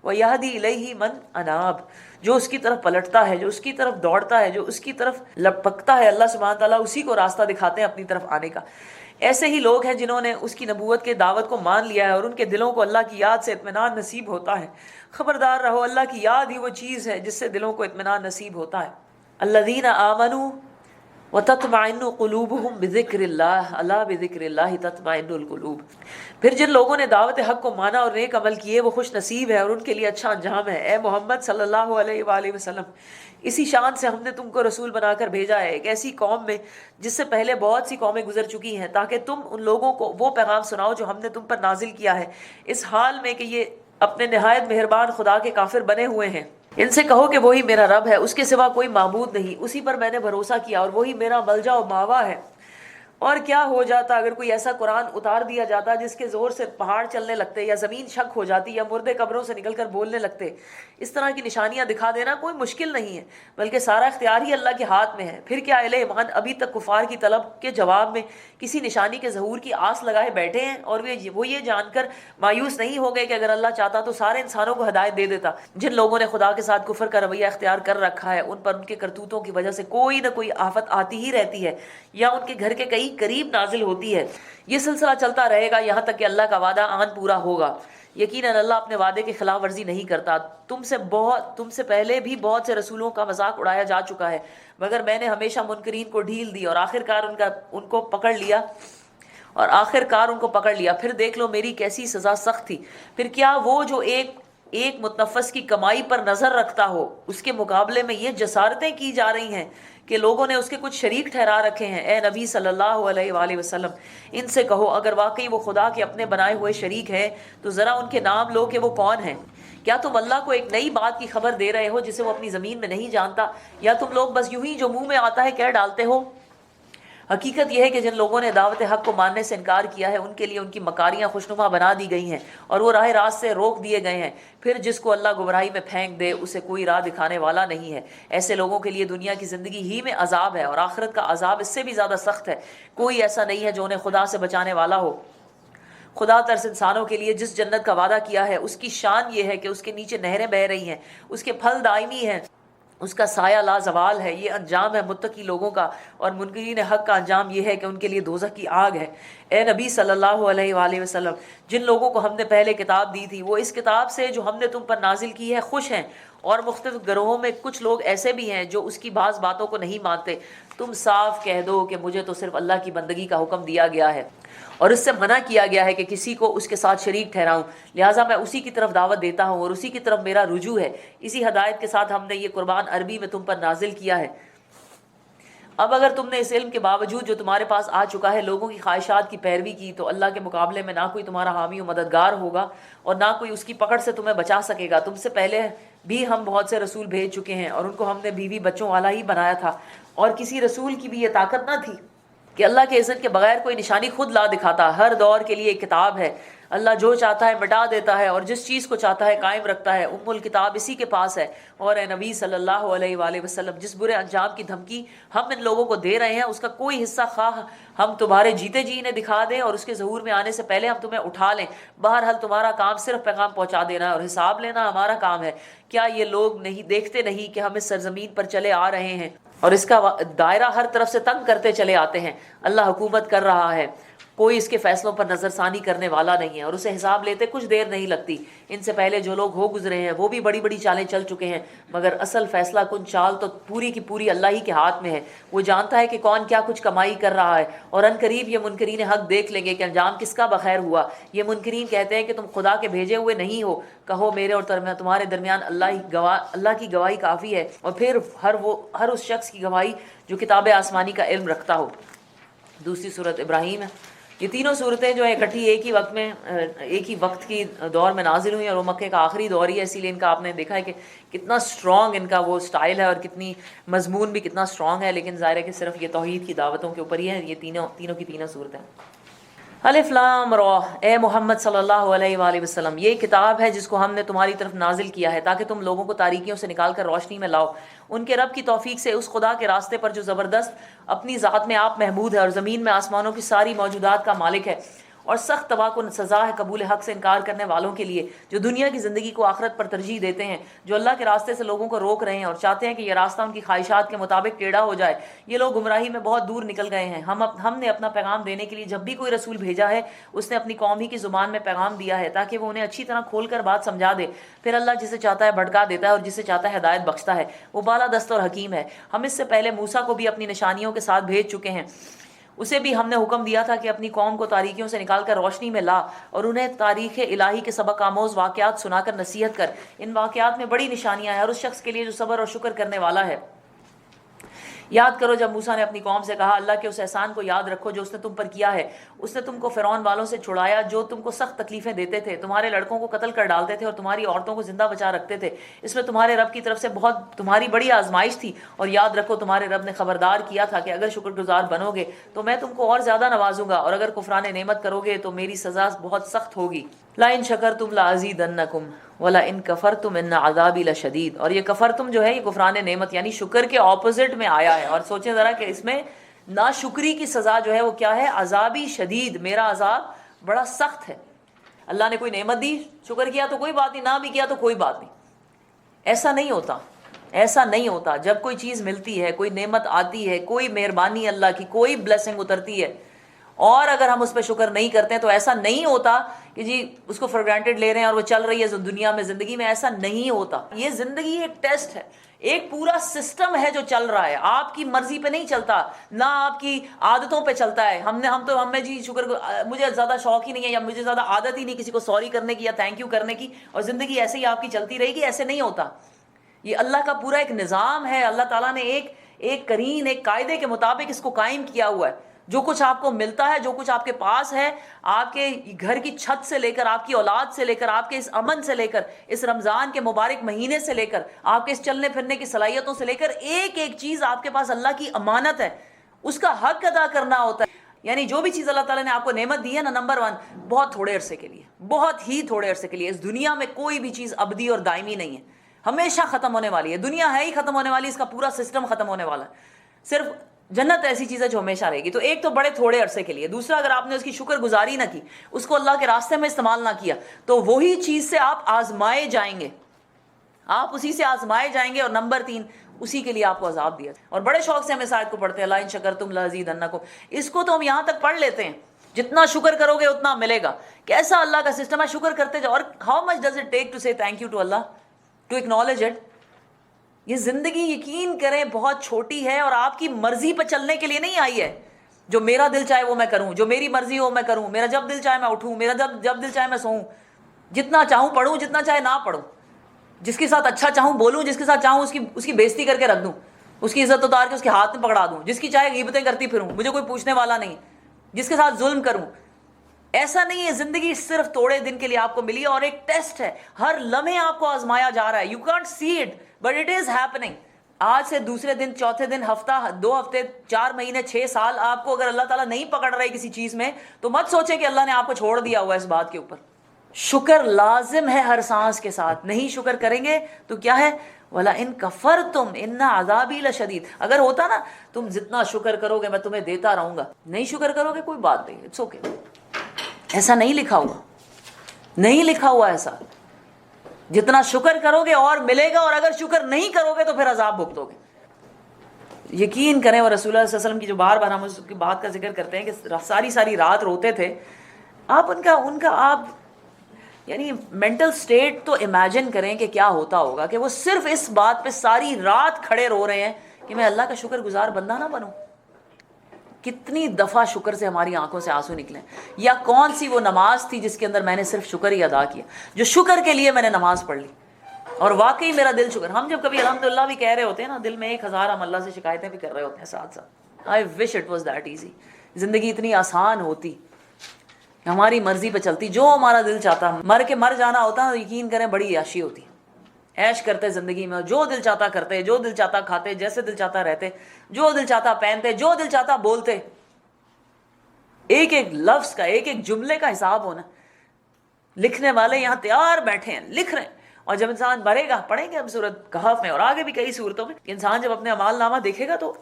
ویہدی الیہ من اناب. جو اس کی طرف پلٹتا ہے، جو اس کی طرف دوڑتا ہے، جو اس کی طرف لپکتا ہے، اللہ سبحانہ تعالیٰ اسی کو راستہ دکھاتے ہیں اپنی طرف آنے کا. ایسے ہی لوگ ہیں جنہوں نے اس کی نبوت کے دعوت کو مان لیا ہے اور ان کے دلوں کو اللہ کی یاد سے اطمینان نصیب ہوتا ہے. خبردار رہو، اللہ کی یاد ہی وہ چیز ہے جس سے دلوں کو اطمینان نصیب ہوتا ہے. الذین آمنوا وتطمئن قلوبهم بذکر اللہ، اللہ بذکر اللہ تطمئن القلوب. پھر جن لوگوں نے دعوت حق کو مانا اور نیک عمل کیے وہ خوش نصیب ہے اور ان کے لیے اچھا انجام ہے. اے محمد صلی اللہ علیہ وآلہ وسلم، اسی شان سے ہم نے تم کو رسول بنا کر بھیجا ہے ایک ایسی قوم میں جس سے پہلے بہت سی قومیں گزر چکی ہیں، تاکہ تم ان لوگوں کو وہ پیغام سناؤ جو ہم نے تم پر نازل کیا ہے، اس حال میں کہ یہ اپنے نہایت مہربان خدا کے کافر بنے ہوئے ہیں. ان سے کہو کہ وہی میرا رب ہے، اس کے سوا کوئی معبود نہیں، اسی پر میں نے بھروسہ کیا اور وہی میرا ملجا و ماوا ہے۔ اور کیا ہو جاتا اگر کوئی ایسا قرآن اتار دیا جاتا جس کے زور سے پہاڑ چلنے لگتے، یا زمین شک ہو جاتی، یا مردے قبروں سے نکل کر بولنے لگتے۔ اس طرح کی نشانیاں دکھا دینا کوئی مشکل نہیں ہے، بلکہ سارا اختیار ہی اللہ کے ہاتھ میں ہے۔ پھر کیا اہل ایمان ابھی تک کفار کی طلب کے جواب میں کسی نشانی کے ظہور کی آس لگائے بیٹھے ہیں، اور وہ یہ جان کر مایوس نہیں ہو گئے کہ اگر اللہ چاہتا تو سارے انسانوں کو ہدایت دے دیتا۔ جن لوگوں نے خدا کے ساتھ کفر کا رویہ اختیار کر رکھا ہے، ان پر ان کے کرتوتوں کی وجہ سے کوئی نہ کوئی آفت آتی ہی رہتی ہے، یا ان کے گھر کے کئی قریب نازل ہوتی ہے۔ یہ سلسلہ چلتا رہے گا یہاں تک کہ اللہ کا وعدہ آن پورا ہوگا۔ یقیناً اللہ اپنے وعدے کی خلاف ورزی نہیں کرتا۔ تم سے پہلے بھی بہت سے رسولوں کا مذاق اڑایا جا چکا ہے، مگر میں نے ہمیشہ منکرین کو ڈھیل دی اور آخرکار ان کو پکڑ لیا۔ پھر دیکھ لو میری کیسی سزا سخت تھی۔ پھر کیا وہ جو ایک متنفس کی کمائی پر نظر رکھتا ہو، اس کے مقابلے میں یہ جسارتیں کی جا رہی ہیں کہ لوگوں نے اس کے کچھ شریک ٹھہرا رکھے ہیں۔ اے نبی صلی اللہ علیہ وآلہ وسلم، ان سے کہو اگر واقعی وہ خدا کے اپنے بنائے ہوئے شریک ہیں تو ذرا ان کے نام لو کہ وہ کون ہیں۔ کیا تم اللہ کو ایک نئی بات کی خبر دے رہے ہو جسے وہ اپنی زمین میں نہیں جانتا، یا تم لوگ بس یوں ہی جو منہ میں آتا ہے کہہ ڈالتے ہو؟ حقیقت یہ ہے کہ جن لوگوں نے دعوت حق کو ماننے سے انکار کیا ہے، ان کے لیے ان کی مکاریاں خوشنما بنا دی گئی ہیں اور وہ راہ راست سے روک دیے گئے ہیں۔ پھر جس کو اللہ گمراہی میں پھینک دے اسے کوئی راہ دکھانے والا نہیں ہے۔ ایسے لوگوں کے لیے دنیا کی زندگی ہی میں عذاب ہے، اور آخرت کا عذاب اس سے بھی زیادہ سخت ہے۔ کوئی ایسا نہیں ہے جو انہیں خدا سے بچانے والا ہو۔ خدا ترس انسانوں کے لیے جس جنت کا وعدہ کیا ہے اس کی شان یہ ہے کہ اس کے نیچے نہریں بہہ رہی ہیں، اس کے پھل دائمی ہیں، اس کا سایہ لا زوال ہے۔ یہ انجام ہے متقی لوگوں کا، اور منکرین حق کا انجام یہ ہے کہ ان کے لیے دوزخ کی آگ ہے۔ اے نبی صلی اللہ علیہ وآلہ وسلم، جن لوگوں کو ہم نے پہلے کتاب دی تھی وہ اس کتاب سے جو ہم نے تم پر نازل کی ہے خوش ہیں، اور مختلف گروہوں میں کچھ لوگ ایسے بھی ہیں جو اس کی بعض باتوں کو نہیں مانتے۔ تم صاف کہہ دو کہ مجھے تو صرف اللہ کی بندگی کا حکم دیا گیا ہے، اور اس سے منع کیا گیا ہے کہ کسی کو اس کے ساتھ شریک ٹھہراؤں، لہٰذا میں اسی کی طرف دعوت دیتا ہوں اور اسی کی طرف میرا رجوع ہے۔ اسی ہدایت کے ساتھ ہم نے یہ قرآن عربی میں تم پر نازل کیا ہے۔ اب اگر تم نے اس علم کے باوجود جو تمہارے پاس آ چکا ہے لوگوں کی خواہشات کی پیروی کی تو اللہ کے مقابلے میں نہ کوئی تمہارا حامی و مددگار ہوگا، اور نہ کوئی اس کی پکڑ سے تمہیں بچا سکے گا۔ تم سے پہلے بھی ہم بہت سے رسول بھیج چکے ہیں، اور ان کو ہم نے بیوی بچوں والا ہی بنایا تھا، اور کسی رسول کی بھی یہ طاقت نہ تھی کہ اللہ کے اذن کے بغیر کوئی نشانی خود لا دکھاتا۔ ہر دور کے لیے ایک کتاب ہے، اللہ جو چاہتا ہے مٹا دیتا ہے اور جس چیز کو چاہتا ہے قائم رکھتا ہے۔ الکتاب اسی کے پاس ہے۔ اور اے نبی صلی اللہ علیہ وآلہ وسلم، جس برے انجام کی دھمکی ہم ان لوگوں کو دے رہے ہیں اس کا کوئی حصہ خواہ ہم تمہارے جیتے جی انہیں دکھا دیں اور اس کے ظہور میں آنے سے پہلے ہم تمہیں اٹھا لیں، بہرحال تمہارا کام صرف پیغام پہنچا دینا ہے اور حساب لینا ہمارا کام ہے۔ کیا یہ لوگ نہیں دیکھتے نہیں کہ ہم اس سرزمین پر چلے آ رہے ہیں اور اس کا دائرہ ہر طرف سے تنگ کرتے چلے آتے ہیں؟ اللہ حکومت کر رہا ہے، کوئی اس کے فیصلوں پر نظر ثانی کرنے والا نہیں ہے، اور اسے حساب لیتے کچھ دیر نہیں لگتی۔ ان سے پہلے جو لوگ ہو گزرے ہیں وہ بھی بڑی بڑی چالیں چل چکے ہیں، مگر اصل فیصلہ کن چال تو پوری کی پوری اللہ ہی کے ہاتھ میں ہے۔ وہ جانتا ہے کہ کون کیا کچھ کمائی کر رہا ہے، اور ان قریب یہ منکرین حق دیکھ لیں گے کہ انجام کس کا بخیر ہوا۔ یہ منکرین کہتے ہیں کہ تم خدا کے بھیجے ہوئے نہیں ہو۔ کہو میرے اور تمہارے درمیان اللہ کی گواہی کافی ہے، اور پھر ہر اس شخص کی گواہی جو کتاب آسمانی کا علم رکھتا ہو۔ دوسری سورت ابراہیم ہے۔ یہ تینوں صورتیں جو ہیں اکٹھی ایک ہی وقت کی دور میں نازل ہوئی، اور وہ مکے کا آخری دور ہی ہے، اسی لیے ان کا آپ نے دیکھا ہے کہ کتنا سٹرونگ ان کا وہ سٹائل ہے، اور کتنی مضمون بھی کتنا سٹرونگ ہے، لیکن ظاہر ہے کہ صرف یہ توحید کی دعوتوں کے اوپر ہی ہے۔ یہ تینوں کی تینوں صورتیں۔ الف لام را، اے محمد صلی اللہ علیہ وآلہ وسلم، یہ کتاب ہے جس کو ہم نے تمہاری طرف نازل کیا ہے تاکہ تم لوگوں کو تاریکیوں سے نکال کر روشنی میں لاؤ، ان کے رب کی توفیق سے، اس خدا کے راستے پر جو زبردست اپنی ذات میں آپ محمود ہے اور زمین میں آسمانوں کی ساری موجودات کا مالک ہے، اور سخت تباہ کن سزا ہے قبول حق سے انکار کرنے والوں کے لیے جو دنیا کی زندگی کو آخرت پر ترجیح دیتے ہیں، جو اللہ کے راستے سے لوگوں کو روک رہے ہیں اور چاہتے ہیں کہ یہ راستہ ان کی خواہشات کے مطابق ٹیڑھا ہو جائے۔ یہ لوگ گمراہی میں بہت دور نکل گئے ہیں۔ ہم نے اپنا پیغام دینے کے لیے جب بھی کوئی رسول بھیجا ہے اس نے اپنی قوم ہی کی زبان میں پیغام دیا ہے تاکہ وہ انہیں اچھی طرح کھول کر بات سمجھا دے۔ پھر اللہ جسے چاہتا ہے بھٹکا دیتا ہے اور جسے چاہتا ہے ہدایت بخشتا ہے۔ وہ بالا دست اور حکیم ہے۔ ہم اس سے پہلے موسیٰ کو بھی اپنی نشانیوں کے ساتھ بھیج چکے ہیں، اسے بھی ہم نے حکم دیا تھا کہ اپنی قوم کو تاریکیوں سے نکال کر روشنی میں لا، اور انہیں تاریخ الہی کے سبق آموز واقعات سنا کر نصیحت کر۔ ان واقعات میں بڑی نشانیاں ہیں اور اس شخص کے لیے جو صبر اور شکر کرنے والا ہے۔ یاد کرو جب موسیٰ نے اپنی قوم سے کہا اللہ کے اس احسان کو یاد رکھو جو اس نے تم پر کیا ہے، اس نے تم کو فرعون والوں سے چھڑایا جو تم کو سخت تکلیفیں دیتے تھے، تمہارے لڑکوں کو قتل کر ڈالتے تھے اور تمہاری عورتوں کو زندہ بچا رکھتے تھے، اس میں تمہارے رب کی طرف سے بہت تمہاری بڑی آزمائش تھی، اور یاد رکھو تمہارے رب نے خبردار کیا تھا کہ اگر شکر گزار بنو گے تو میں تم کو اور زیادہ نوازوں گا، اور اگر کفران نعمت کرو گے تو میری سزا بہت سخت ہوگی۔ لَإِن شَكَرْتُمْ لَأَزِيدَنَّكُمْ وَلَئِن كَفَرْتُمْ إِنَّ عَذَابِي لَشَدِيدٌ۔ اور یہ کفرتم جو ہے یہ کفران نعمت یعنی شکر کے اپوزٹ میں آیا ہے، اور سوچیں ذرا کہ اس میں ناشکری کی سزا جو ہے وہ کیا ہے، عذابی شدید، میرا عذاب بڑا سخت ہے۔ اللہ نے کوئی نعمت دی، شکر کیا تو کوئی بات نہیں، نہ بھی کیا تو کوئی بات نہیں۔ ایسا نہیں ہوتا، ایسا نہیں ہوتا۔ جب کوئی چیز ملتی ہے، کوئی نعمت آتی ہے، کوئی مہربانی اللہ کی، کوئی بلیسنگ اترتی ہے، اور اگر ہم اس پہ شکر نہیں کرتے ہیں تو ایسا نہیں ہوتا کہ جی اس کو فار گرانٹیڈ لے رہے ہیں اور وہ چل رہی ہے دنیا میں، زندگی میں ایسا نہیں ہوتا۔ یہ زندگی ایک ٹیسٹ ہے، ایک پورا سسٹم ہے جو چل رہا ہے، آپ کی مرضی پہ نہیں چلتا، نہ آپ کی عادتوں پہ چلتا ہے۔ ہمیں جی شکر، مجھے زیادہ شوق ہی نہیں ہے یا مجھے زیادہ عادت ہی نہیں کسی کو سوری کرنے کی یا تھینک یو کرنے کی، اور زندگی ایسے ہی آپ کی چلتی رہے گی، ایسے نہیں ہوتا۔ یہ اللہ کا پورا ایک نظام ہے، اللہ تعالیٰ نے ایک قرین، ایک قاعدے کے مطابق اس کو قائم کیا ہوا ہے۔ جو کچھ آپ کو ملتا ہے، جو کچھ آپ کے پاس ہے، آپ کے گھر کی چھت سے لے کر، آپ کی اولاد سے لے کر، آپ کے اس امن سے لے کر، اس رمضان کے مبارک مہینے سے لے کر، آپ کے اس چلنے پھرنے کی صلاحیتوں سے لے کر، ایک ایک چیز آپ کے پاس اللہ کی امانت ہے، اس کا حق ادا کرنا ہوتا ہے۔ یعنی جو بھی چیز اللہ تعالیٰ نے آپ کو نعمت دی ہے نا، نمبر 1 بہت تھوڑے عرصے کے لیے، بہت ہی تھوڑے عرصے کے لیے۔ اس دنیا میں کوئی بھی چیز ابدی اور دائمی نہیں ہے، ہمیشہ ختم ہونے والی ہے۔ دنیا ہے ہی ختم ہونے والی، اس کا پورا سسٹم ختم ہونے والا ہے۔ صرف جنت ایسی چیز ہے جو ہمیشہ رہے گی۔ تو ایک تو بڑے تھوڑے عرصے کے لیے، دوسرا اگر آپ نے اس کی شکر گزاری نہ کی، اس کو اللہ کے راستے میں استعمال نہ کیا، تو وہی چیز سے آپ آزمائے جائیں گے، آپ اسی سے آزمائے جائیں گے، اور نمبر 3 اسی کے لیے آپ کو عذاب دیا۔ اور بڑے شوق سے ہم اس آیت کو پڑھتے ہیں، لَإِن شَكَرْتُمْ لَأَزِيدَنَّكُمْ۔ اس کو تو ہم یہاں تک پڑھ لیتے ہیں، جتنا شکر کرو گے اتنا ملے گا۔ کیسا اللہ کا سسٹم ہے، شکر کرتے جاؤ۔ اور how much does it take to سے تھینک یو ٹو اللہ، ٹو اکنالج اٹ۔ یہ زندگی یقین کریں بہت چھوٹی ہے، اور آپ کی مرضی پہ چلنے کے لیے نہیں آئی ہے۔ جو میرا دل چاہے وہ میں کروں، جو میری مرضی ہو میں کروں، میرا جب دل چاہے میں اٹھوں، میرا جب دل چاہے میں سوؤں، جتنا چاہوں پڑھوں، جتنا چاہے نہ پڑھوں، جس کے ساتھ اچھا چاہوں بولوں، جس کے ساتھ چاہوں اس کی بےزتی کر کے رکھ دوں، اس کی عزت اتار کے اس کے ہاتھ میں پکڑا دوں، جس کی چاہے غیبتیں کرتی پھروں، مجھے کوئی پوچھنے والا نہیں، جس کے ساتھ ظلم کروں۔ ایسا نہیں ہے، زندگی صرف تھوڑے دن کے لیے آپ کو ملی ہے، اور ایک ٹیسٹ ہے، ہر لمحے آپ کو آزمایا جا رہا ہے۔ You can't see it but it is happening. آج سے دوسرے دن، چوتھے دن، ہفتہ، 2 ہفتے، 4 مہینے، 6 سال آپ کو اگر اللہ تعالیٰ نہیں پکڑ رہے کسی چیز میں، تو مت سوچے کہ اللہ نے آپ کو چھوڑ دیا ہوا ہے۔ اس بات کے اوپر شکر لازم ہے ہر سانس کے ساتھ۔ نہیں شکر کریں گے تو کیا ہے، وَلَئِن كَفَرْتُمْ إِنَّ عَذَابِي لَشَدِيدٌ۔ اگر ہوتا نا تم جتنا شکر کرو گے میں تمہیں دیتا رہوں گا، نہیں شکر کرو گے کوئی بات نہیں، اٹس اوکے۔ ایسا نہیں لکھا ہوا، نہیں لکھا ہوا ایسا۔ جتنا شکر کرو گے اور ملے گا، اور اگر شکر نہیں کرو گے تو پھر عذاب بھگتو گے۔ یقین کریں، اور رسول اللہ صلی اللہ علیہ وسلم کی جو بار بار ہم اس کی بات کا ذکر کرتے ہیں کہ ساری رات روتے تھے، آپ ان کا آپ یعنی مینٹل سٹیٹ تو امیجن کریں کہ کیا ہوتا ہوگا کہ وہ صرف اس بات پہ ساری رات کھڑے رو رہے ہیں کہ میں اللہ کا شکر گزار بندہ نہ بنوں۔ کتنی دفعہ شکر سے ہماری آنکھوں سے آنسو نکلے، یا کون سی وہ نماز تھی جس کے اندر میں نے صرف شکر ہی ادا کیا، جو شکر کے لیے میں نے نماز پڑھ لی، اور واقعی میرا دل شکر۔ ہم جب کبھی الحمدللہ بھی کہہ رہے ہوتے ہیں نا، دل میں 1000 ہم اللہ سے شکایتیں بھی کر رہے ہوتے ہیں ساتھ ساتھ۔ آئی وش اٹ واز دیٹ ایزی، زندگی اتنی آسان ہوتی، ہماری مرضی پہ چلتی، جو ہمارا دل چاہتا، مر کے مر جانا ہوتا ہے، یقین کریں بڑی عیاشی ہوتی، عیش کرتے زندگی میں، جو دل چاہتا کرتے، جو دل چاہتا کھاتے، جیسے دل چاہتا رہتے، جو دل چاہتا پہنتے، جو دل چاہتا بولتے۔ ایک ایک لفظ کا، ایک ایک جملے کا حساب ہونا۔ لکھنے والے یہاں تیار بیٹھے ہیں، لکھ رہے ہیں، اور جب انسان بھرے گا، پڑھیں گے ہم سورۃ کہف میں اور آگے بھی کئی سورتوں میں، کہ انسان جب اپنے اعمال نامہ دیکھے گا تو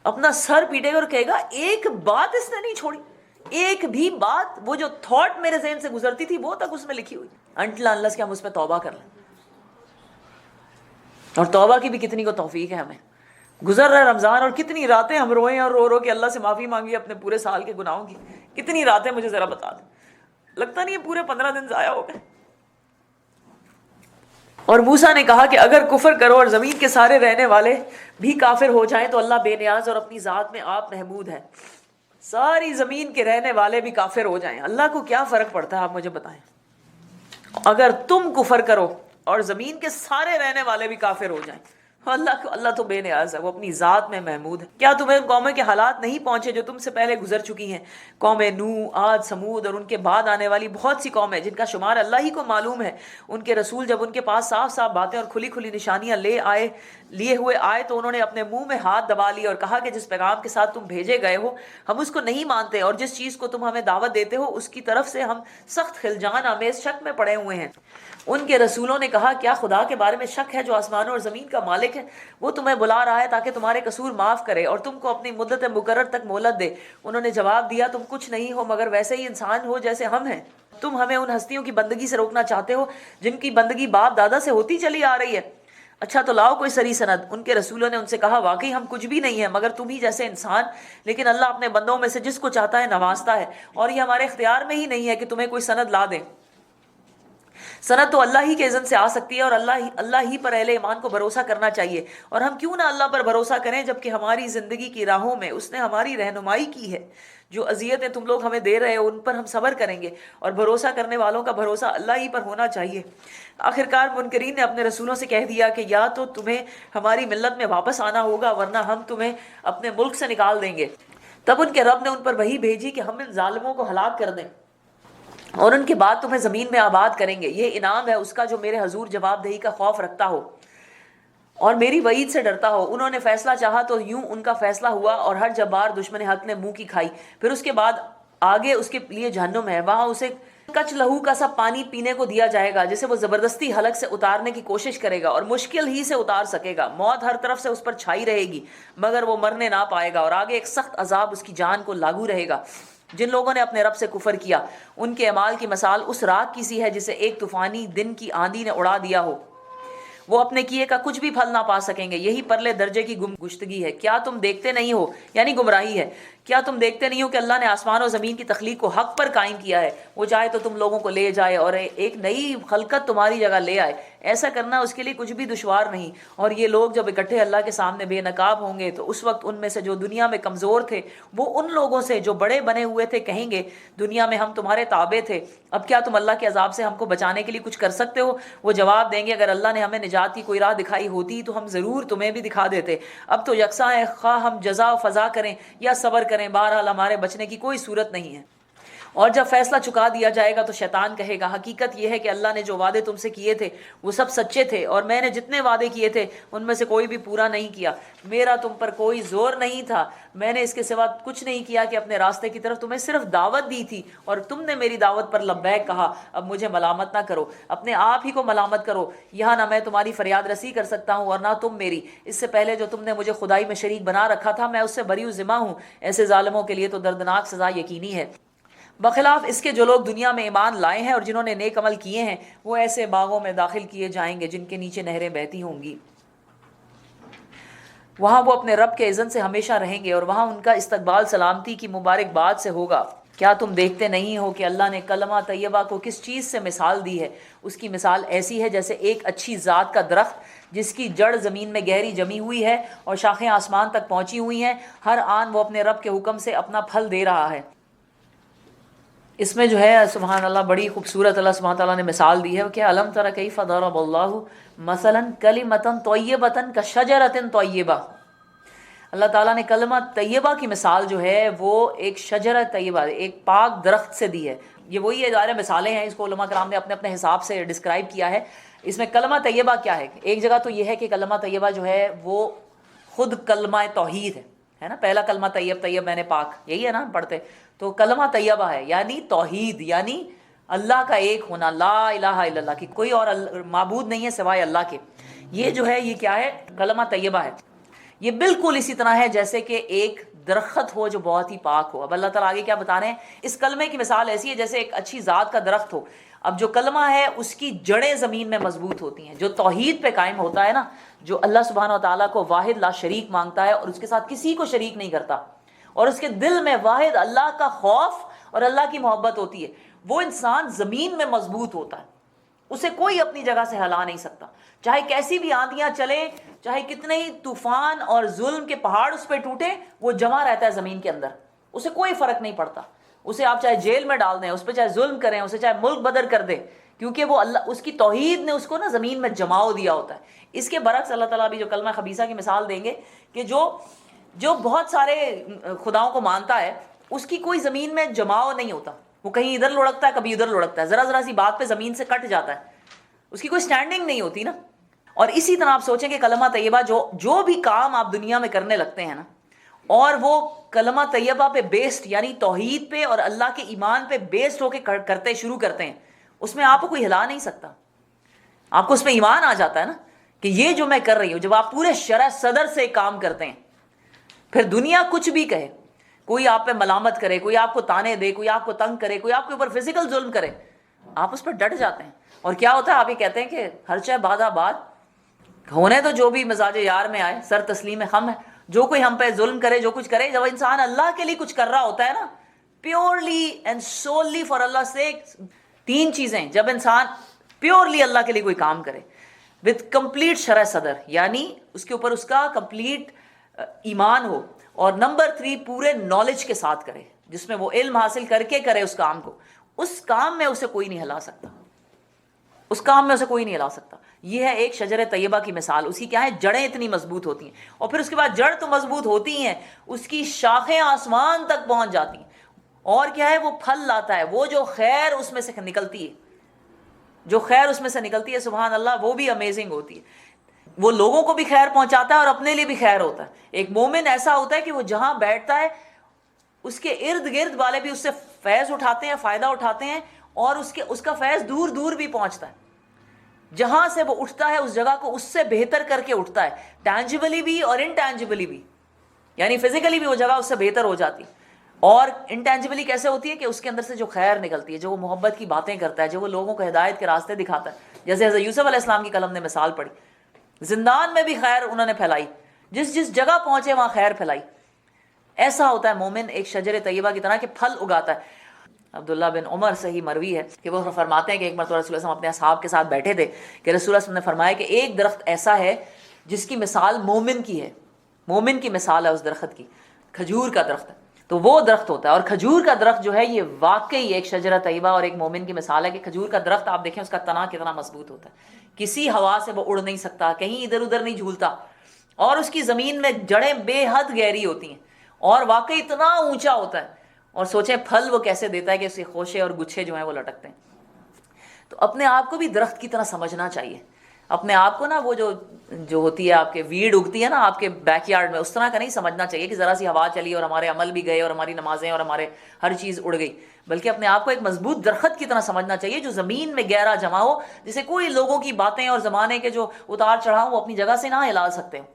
اپنا سر پیٹے گا اور کہے گا ایک بات اس نے نہیں چھوڑی، ایک بھی بات، وہ جو تھاٹ میرے ذہن سے گزرتی تھی وہ تک اس میں لکھی ہوئی، انٹل انلیس کہ ہم اس پہ توبہ کر لیں۔ اور توبہ کی بھی کتنی کو توفیق ہے ہمیں۔ گزر رہا ہے رمضان، اور کتنی راتیں ہم روئے اور رو رو کے اللہ سے معافی مانگی اپنے پورے سال کے گناہوں کی، کتنی راتیں مجھے ذرا بتا دیں، لگتا نہیں ہے پورے 15 دن ضائع ہو گئے۔ اور موسیٰ نے کہا کہ اگر کفر کرو اور زمین کے سارے رہنے والے بھی کافر ہو جائیں تو اللہ بے نیاز اور اپنی ذات میں آپ محمود ہے۔ ساری زمین کے رہنے والے بھی کافر ہو جائیں، اللہ کو کیا فرق پڑتا ہے، آپ مجھے بتائیں۔ اگر تم کفر کرو اور زمین کے سارے رہنے والے بھی کافر ہو جائیں اللہ تو بے نیاز ہے، وہ اپنی ذات میں محمود ہے۔ کیا تمہیں ان قوموں کے حالات نہیں پہنچے جو تم سے پہلے گزر چکی ہیں؟ قوم نوح، عاد، سمود اور ان کے بعد آنے والی بہت سی قومیں جن کا شمار اللہ ہی کو معلوم ہے۔ ان کے رسول جب ان کے پاس صاف صاف باتیں اور کھلی کھلی نشانیاں لیے ہوئے آئے تو انہوں نے اپنے منہ میں ہاتھ دبا لیے اور کہا کہ جس پیغام کے ساتھ تم بھیجے گئے ہو ہم اس کو نہیں مانتے، اور جس چیز کو تم ہمیں دعوت دیتے ہو اس کی طرف سے ہم سخت خلجان آمیز شک میں پڑے ہوئے ہیں۔ ان کے رسولوں نے کہا کیا خدا کے بارے میں شک ہے جو آسمانوں اور زمین کا مالک ہے؟ وہ تمہیں بلا رہا ہے تاکہ تمہارے قصور معاف کرے اور تم کو اپنی مدت مقرر تک مہلت دے۔ انہوں نے جواب دیا تم کچھ نہیں ہو مگر ویسے ہی انسان ہو جیسے ہم ہیں۔ تم ہمیں ان ہستیوں کی بندگی سے روکنا چاہتے ہو جن کی بندگی باپ دادا سے ہوتی چلی آ رہی ہے۔ اچھا تو لاؤ کوئی سری سند۔ ان کے رسولوں نے ان سے کہا واقعی ہم کچھ بھی نہیں ہیں مگر تم ہی جیسے انسان، لیکن اللہ اپنے بندوں میں سے جس کو چاہتا ہے نوازتا ہے، اور یہ ہمارے اختیار میں ہی نہیں ہے کہ تمہیں کوئی سند لا دیں۔ سند تو اللہ ہی کے اذن سے آ سکتی ہے، اور اللہ ہی پر اہل ایمان کو بھروسہ کرنا چاہیے۔ اور ہم کیوں نہ اللہ پر بھروسہ کریں جبکہ ہماری زندگی کی راہوں میں اس نے ہماری رہنمائی کی ہے۔ جو اذیتیں تم لوگ ہمیں دے رہے ہو ان پر ہم صبر کریں گے، اور بھروسہ کرنے والوں کا بھروسہ اللہ ہی پر ہونا چاہیے۔ آخرکار منکرین نے اپنے رسولوں سے کہہ دیا کہ یا تو تمہیں ہماری ملت میں واپس آنا ہوگا ورنہ ہم تمہیں اپنے ملک سے نکال دیں گے۔ تب ان کے رب نے ان پر وحی بھیجی کہ ہم ان ظالموں کو ہلاک کر دیں اور ان کے بعد تمہیں زمین میں آباد کریں گے۔ یہ انعام ہے اس کا جو میرے حضور جواب دہی کا خوف رکھتا ہو اور میری وعید سے ڈرتا ہو۔ انہوں نے فیصلہ چاہا تو یوں ان کا فیصلہ ہوا، اور ہر جبار دشمن حق نے منہ کی کھائی۔ پھر اس کے بعد آگے اس کے لیے جہنم ہے، وہاں اسے کچ لہو کا سا پانی پینے کو دیا جائے گا جسے وہ زبردستی حلق سے اتارنے کی کوشش کرے گا اور مشکل ہی سے اتار سکے گا۔ موت ہر طرف سے اس پر چھائی رہے گی مگر وہ مرنے نہ پائے گا، اور آگے ایک سخت عذاب اس کی جان کو لاگو رہے گا۔ جن لوگوں نے اپنے رب سے کفر کیا ان کے اعمال کی مثال اس راکھ کی سی ہے جسے ایک طوفانی دن کی آندھی نے اڑا دیا ہو۔ وہ اپنے کیے کا کچھ بھی پھل نہ پا سکیں گے، یہی پرلے درجے کی گم گشتگی ہے۔ کیا تم دیکھتے نہیں ہو، یعنی گمراہی ہے، کیا تم دیکھتے نہیں ہو کہ اللہ نے آسمان و زمین کی تخلیق کو حق پر قائم کیا ہے؟ وہ چاہے تو تم لوگوں کو لے جائے اور ایک نئی خلقت تمہاری جگہ لے آئے، ایسا کرنا اس کے لیے کچھ بھی دشوار نہیں۔ اور یہ لوگ جب اکٹھے اللہ کے سامنے بے نقاب ہوں گے تو اس وقت ان میں سے جو دنیا میں کمزور تھے وہ ان لوگوں سے جو بڑے بنے ہوئے تھے کہیں گے دنیا میں ہم تمہارے تابع تھے، اب کیا تم اللہ کے عذاب سے ہم کو بچانے کے لیے کچھ کر سکتے ہو؟ وہ جواب دیں گے اگر اللہ نے ہمیں نجات کی کوئی راہ دکھائی ہوتی تو ہم ضرور تمہیں بھی دکھا دیتے۔ اب تو یکساں ہے، خواہ ہم جزا و فضا کریں یا صبر کریں، بہرحال ہمارے بچنے کی کوئی صورت نہیں ہے۔ اور جب فیصلہ چکا دیا جائے گا تو شیطان کہے گا حقیقت یہ ہے کہ اللہ نے جو وعدے تم سے کیے تھے وہ سب سچے تھے، اور میں نے جتنے وعدے کیے تھے ان میں سے کوئی بھی پورا نہیں کیا۔ میرا تم پر کوئی زور نہیں تھا، میں نے اس کے سوا کچھ نہیں کیا کہ اپنے راستے کی طرف تمہیں صرف دعوت دی تھی، اور تم نے میری دعوت پر لبیک کہا۔ اب مجھے ملامت نہ کرو، اپنے آپ ہی کو ملامت کرو، یہاں نہ میں تمہاری فریاد رسی کر سکتا ہوں اور نہ تم میری۔ اس سے پہلے جو تم نے مجھے خدائی میں شریک بنا رکھا تھا میں اس سے بری و ذمہ ہوں۔ ایسے ظالموں کے لیے تو دردناک سزا یقینی ہے۔ بخلاف اس کے جو لوگ دنیا میں ایمان لائے ہیں اور جنہوں نے نیک عمل کیے ہیں وہ ایسے باغوں میں داخل کیے جائیں گے جن کے نیچے نہریں بہتی ہوں گی، وہاں وہ اپنے رب کے اذن سے ہمیشہ رہیں گے، اور وہاں ان کا استقبال سلامتی کی مبارکباد سے ہوگا۔ کیا تم دیکھتے نہیں ہو کہ اللہ نے کلمہ طیبہ کو کس چیز سے مثال دی ہے؟ اس کی مثال ایسی ہے جیسے ایک اچھی ذات کا درخت جس کی جڑ زمین میں گہری جمی ہوئی ہے اور شاخیں آسمان تک پہنچی ہوئی ہیں، ہر آن وہ اپنے رب کے حکم سے اپنا پھل دے رہا ہے۔ اس میں جو ہے سبحان اللہ بڑی خوبصورت اللہ سبحانہ تعالیٰ نے مثال دی ہے کہ الم تر کیف ضرب اللہ مثلا کلمۃ طیبۃ کشجرۃ طیبہ۔ اللہ تعالیٰ نے کلمہ طیبہ کی مثال جو ہے وہ ایک شجرہ طیبہ، ایک پاک درخت سے دی ہے۔ یہ وہی ظاہر مثالیں ہیں، اس کو علماء کرام نے اپنے اپنے حساب سے ڈسکرائب کیا ہے۔ اس میں کلمہ طیبہ کیا ہے؟ ایک جگہ تو یہ ہے کہ کلمہ طیبہ جو ہے وہ خود کلمہ توحید ہے نا، پہلا کلمہ طیب طیب میں نے پاک، یہی ہے نا پڑھتے، تو کلمہ طیبہ ہے یعنی توحید، یعنی اللہ کا ایک ہونا، لا الہ الا اللہ، کی کوئی اور معبود نہیں ہے سوائے اللہ کے۔ یہ جو ہے یہ کیا ہے؟ کلمہ طیبہ ہے۔ یہ بالکل اسی طرح ہے جیسے کہ ایک درخت ہو جو بہت ہی پاک ہو۔ اب اللہ تعالیٰ آگے کیا بتا رہے ہیں؟ اس کلمے کی مثال ایسی ہے جیسے ایک اچھی ذات کا درخت ہو۔ اب جو کلمہ ہے اس کی جڑیں زمین میں مضبوط ہوتی ہیں، جو توحید پہ قائم ہوتا ہے نا، جو اللہ سبحانہ و تعالیٰ کو واحد لا شریک مانگتا ہے اور اس کے ساتھ کسی کو شریک نہیں کرتا، اور اس کے دل میں واحد اللہ کا خوف اور اللہ کی محبت ہوتی ہے، وہ انسان زمین میں مضبوط ہوتا ہے، اسے کوئی اپنی جگہ سے ہلا نہیں سکتا، چاہے کیسی بھی آندیاں چلیں، چاہے کتنے ہی طوفان اور ظلم کے پہاڑ اس پہ ٹوٹے، وہ جمع رہتا ہے زمین کے اندر، اسے کوئی فرق نہیں پڑتا۔ اسے آپ چاہے جیل میں ڈال دیں، اس پہ چاہے ظلم کریں، اسے چاہے ملک بدر کر دیں، کیونکہ وہ اللہ، اس کی توحید نے اس کو نا زمین میں جماؤ دیا ہوتا ہے۔ اس کے برعکس اللہ تعالیٰ بھی جو کلمہ خبیثہ کی مثال دیں گے کہ جو بہت سارے خداؤں کو مانتا ہے، اس کی کوئی زمین میں جماؤ نہیں ہوتا، وہ کہیں ادھر لڑکتا ہے کبھی ادھر لڑکتا ہے، ذرا ذرا سی بات پہ زمین سے کٹ جاتا ہے، اس کی کوئی سٹینڈنگ نہیں ہوتی نا۔ اور اسی طرح آپ سوچیں کہ کلمہ طیبہ جو بھی کام آپ دنیا میں کرنے لگتے ہیں نا، اور وہ کلمہ طیبہ پہ بیسڈ، یعنی توحید پہ اور اللہ کے ایمان پہ بیسڈ ہو کے کرتے شروع کرتے ہیں، اس میں آپ کو کوئی ہلا نہیں سکتا۔ آپ کو اس پہ ایمان آ جاتا ہے نا کہ یہ جو میں کر رہی ہوں، جب آپ پورے شرح صدر سے کام کرتے ہیں، پھر دنیا کچھ بھی کہے، کوئی آپ پہ ملامت کرے، کوئی آپ کو تانے دے، کوئی آپ کو تنگ کرے، کوئی آپ کے اوپر فزیکل ظلم کرے، آپ اس پر ڈٹ جاتے ہیں۔ اور کیا ہوتا ہے، آپ یہ کہتے ہیں کہ ہر چہ باد آباد ہونے تو جو بھی مزاج یار میں آئے، سر تسلیم خم ہے، جو کوئی ہم پہ ظلم کرے، جو کچھ کرے۔ جب انسان اللہ کے لیے کچھ کر رہا ہوتا ہے نا، پیورلی اینڈ سوللی فار اللہ سیک، تین چیزیں، جب انسان پیورلی اللہ کے لیے کوئی کام کرے وتھ کمپلیٹ شرح صدر، یعنی اس کے اوپر اس کا کمپلیٹ ایمان ہو، اور نمبر 3 پورے نالج کے ساتھ کرے، جس میں وہ علم حاصل کر کے کرے اس کام کو، اس کام میں اسے کوئی نہیں ہلا سکتا، اس کام میں اسے کوئی نہیں ہلا سکتا۔ یہ ہے ایک شجر طیبہ کی مثال۔ اس کی کیا ہے، جڑیں اتنی مضبوط ہوتی ہیں، اور پھر اس کے بعد جڑ تو مضبوط ہوتی ہیں، اس کی شاخیں آسمان تک پہنچ جاتی ہیں، اور کیا ہے، وہ پھل لاتا ہے، وہ جو خیر اس میں سے نکلتی ہے، جو خیر اس میں سے نکلتی ہے، سبحان اللہ، وہ بھی امیزنگ ہوتی ہے۔ وہ لوگوں کو بھی خیر پہنچاتا ہے اور اپنے لیے بھی خیر ہوتا ہے۔ ایک مومن ایسا ہوتا ہے کہ وہ جہاں بیٹھتا ہے، اس کے ارد گرد والے بھی اس سے فیض اٹھاتے ہیں، فائدہ اٹھاتے ہیں، اور اس کا فیض دور دور بھی پہنچتا ہے۔ جہاں سے وہ اٹھتا ہے اس جگہ کو اس سے بہتر کر کے اٹھتا ہے، ٹینجیبلی بھی اور انٹینجیبلی بھی، یعنی فزیکلی بھی وہ جگہ اس سے بہتر ہو جاتی ہے۔ اور انٹینجیبلی کیسے ہوتی ہے کہ اس کے اندر سے جو خیر نکلتی ہے، جو وہ محبت کی باتیں کرتا ہے، جو وہ لوگوں کو ہدایت کے راستے دکھاتا ہے۔ جیسے حضرت یوسف علیہ السلام کی قلم نے مثال پڑھی، زندان میں بھی خیر انہوں نے پھیلائی، جس جگہ پہنچے وہاں خیر پھیلائی۔ ایسا ہوتا ہے مومن، ایک شجر طیبہ کی طرح کہ پھل اگاتا ہے۔ عبداللہ بن عمر سے ہی مروی ہے کہ وہ فرماتے ہیں کہ ایک مرتبہ رسول اللہ صلی اللہ علیہ وسلم اپنے اصحاب کے ساتھ بیٹھے تھے کہ رسول اللہ صلی اللہ علیہ وسلم نے فرمایا کہ ایک درخت ایسا ہے جس کی مثال مومن کی ہے، مومن کی مثال ہے اس درخت کی، کھجور کا درخت ہے۔ تو وہ درخت ہوتا ہے، اور کھجور کا درخت جو ہے یہ واقعی ایک شجرہ طیبہ اور ایک مومن کی مثال ہے کہ کھجور کا درخت آپ دیکھیں اس کا تنا کتنا مضبوط ہوتا ہے، کسی ہوا سے وہ اڑ نہیں سکتا، کہیں ادھر ادھر نہیں جھولتا، اور اس کی زمین میں جڑیں بے حد گہری ہوتی ہیں، اور واقعی اتنا اونچا ہوتا ہے۔ اور سوچیں پھل وہ کیسے دیتا ہے کہ اس کے خوشے اور گچھے جو ہیں وہ لٹکتے ہیں۔ تو اپنے آپ کو بھی درخت کی طرح سمجھنا چاہیے، اپنے آپ کو نا وہ جو ہوتی ہے آپ کے ویڈ اگتی ہے نا آپ کے بیک یارڈ میں، اس طرح کا نہیں سمجھنا چاہیے کہ ذرا سی ہوا چلی اور ہمارے عمل بھی گئے اور ہماری نمازیں اور ہمارے ہر چیز اڑ گئی، بلکہ اپنے آپ کو ایک مضبوط درخت کی طرح سمجھنا چاہیے جو زمین میں گہرا جمع ہو، جسے کوئی لوگوں کی باتیں اور زمانے کے جو اتار چڑھاؤ وہ اپنی جگہ سے نہ ہلا سکتے ہو۔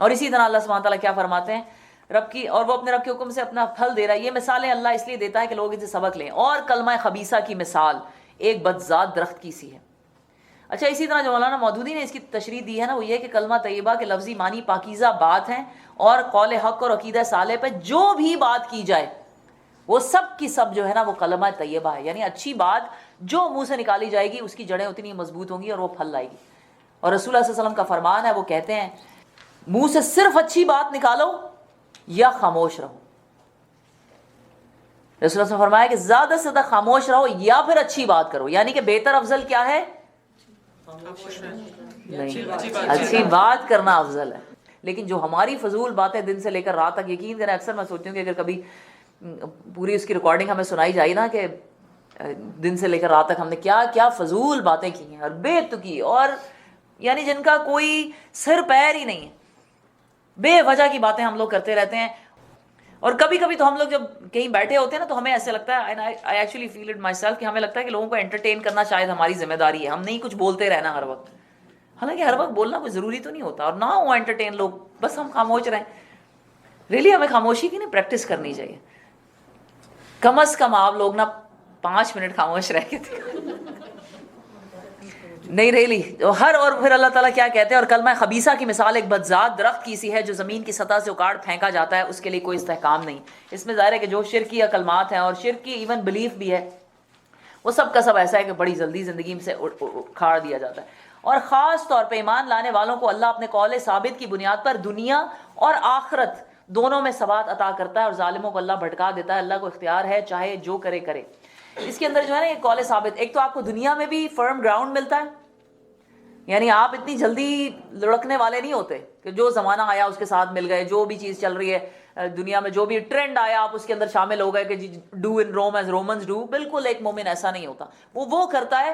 اور اسی طرح اللہ سبحانہ تعالیٰ کیا فرماتے ہیں، رب کی، اور وہ اپنے رب کے حکم سے اپنا پھل دے رہا ہے۔ یہ مثالیں اللہ اس لیے دیتا ہے کہ لوگ ان سے سبق لیں۔ اور کلمہ خبیثہ کی مثال ایک بدذات درخت کی سی ہے۔ اچھا، اسی طرح جو مولانا مودودی نے اس کی تشریح دی ہے نا، وہ یہ کہ کلمہ طیبہ کے لفظی معنی پاکیزہ بات ہیں، اور قول حق اور عقیدہ صالح پہ جو بھی بات کی جائے وہ سب کی سب جو ہے نا وہ کلمہ طیبہ ہے، یعنی اچھی بات جو منہ سے نکالی جائے گی اس کی جڑیں اتنی مضبوط ہوں گی اور وہ پھل لائے گی۔ اور رسول اللہ صلی اللہ علیہ وسلم کا فرمان ہے، وہ کہتے ہیں منہ سے صرف اچھی بات نکالو یا خاموش رہو۔ رسول اللہ صلی اللہ علیہ وسلم نے فرمایا کہ زیادہ سے زیادہ خاموش رہو یا پھر اچھی بات کرو، یعنی کہ بہتر افضل کیا ہے، نہیں، اچھی بات کرنا افضل ہے۔ لیکن جو ہماری فضول باتیں دن سے لے کر رات تک، یقین کریں اکثر میں سوچتی ہوں کہ اگر کبھی پوری اس کی ریکارڈنگ ہمیں سنائی جائے نا کہ دن سے لے کر رات تک ہم نے کیا کیا فضول باتیں کی ہیں اور بے تکی، اور یعنی جن کا کوئی سر پیر ہی نہیں ہے، بے وجہ کی باتیں ہم لوگ کرتے رہتے ہیں۔ اور کبھی کبھی تو ہم لوگ جب کہیں بیٹھے ہوتے ہیں نا تو ہمیں ایسے لگتا ہے، I actually feel it myself, کہ ہمیں لگتا ہے کہ لوگوں کو انٹرٹین کرنا شاید ہماری ذمہ داری ہے، ہم نہیں کچھ بولتے رہنا ہر وقت، حالانکہ ہر وقت بولنا کوئی ضروری تو نہیں ہوتا، اور نہ ہو انٹرٹین لوگ، بس ہم خاموش رہیں۔ ریلی ہمیں خاموشی کی نہیں پریکٹس کرنی چاہیے، کم از کم آپ لوگ نا 5 منٹ خاموش رہ کے نہیں ریلی ہر۔ اور پھر اللہ تعالیٰ کیا کہتے ہیں، اور کلمہ خبیثہ کی مثال ایک بدذات درخت کی سی ہے جو زمین کی سطح سے اکاڑ پھینکا جاتا ہے، اس کے لیے کوئی استحکام نہیں۔ اس میں ظاہر ہے کہ جو شرکی کلمات ہیں اور شرک کی ایون بلیف بھی ہے، وہ سب کا سب ایسا ہے کہ بڑی جلدی زندگی سے اکھاڑ دیا جاتا ہے۔ اور خاص طور پہ ایمان لانے والوں کو اللہ اپنے قول ثابت کی بنیاد پر دنیا اور آخرت دونوں میں ثبات عطا کرتا ہے اور ظالموں کو اللہ بھٹکا دیتا ہے. اللہ کو اختیار ہے چاہے جو کرے کرے. اس کے اندر جو ہے نا یہ قول ثابت, ایک تو آپ کو دنیا میں بھی فرم گراؤنڈ ملتا ہے, یعنی آپ اتنی جلدی لڑکنے والے نہیں ہوتے کہ جو زمانہ آیا اس کے ساتھ مل گئے, جو بھی چیز چل رہی ہے دنیا میں, جو بھی ٹرینڈ آیا آپ اس کے اندر شامل ہو گئے کہ جی do in Rome as Romans do. بالکل ایک مومن ایسا نہیں ہوتا. وہ کرتا ہے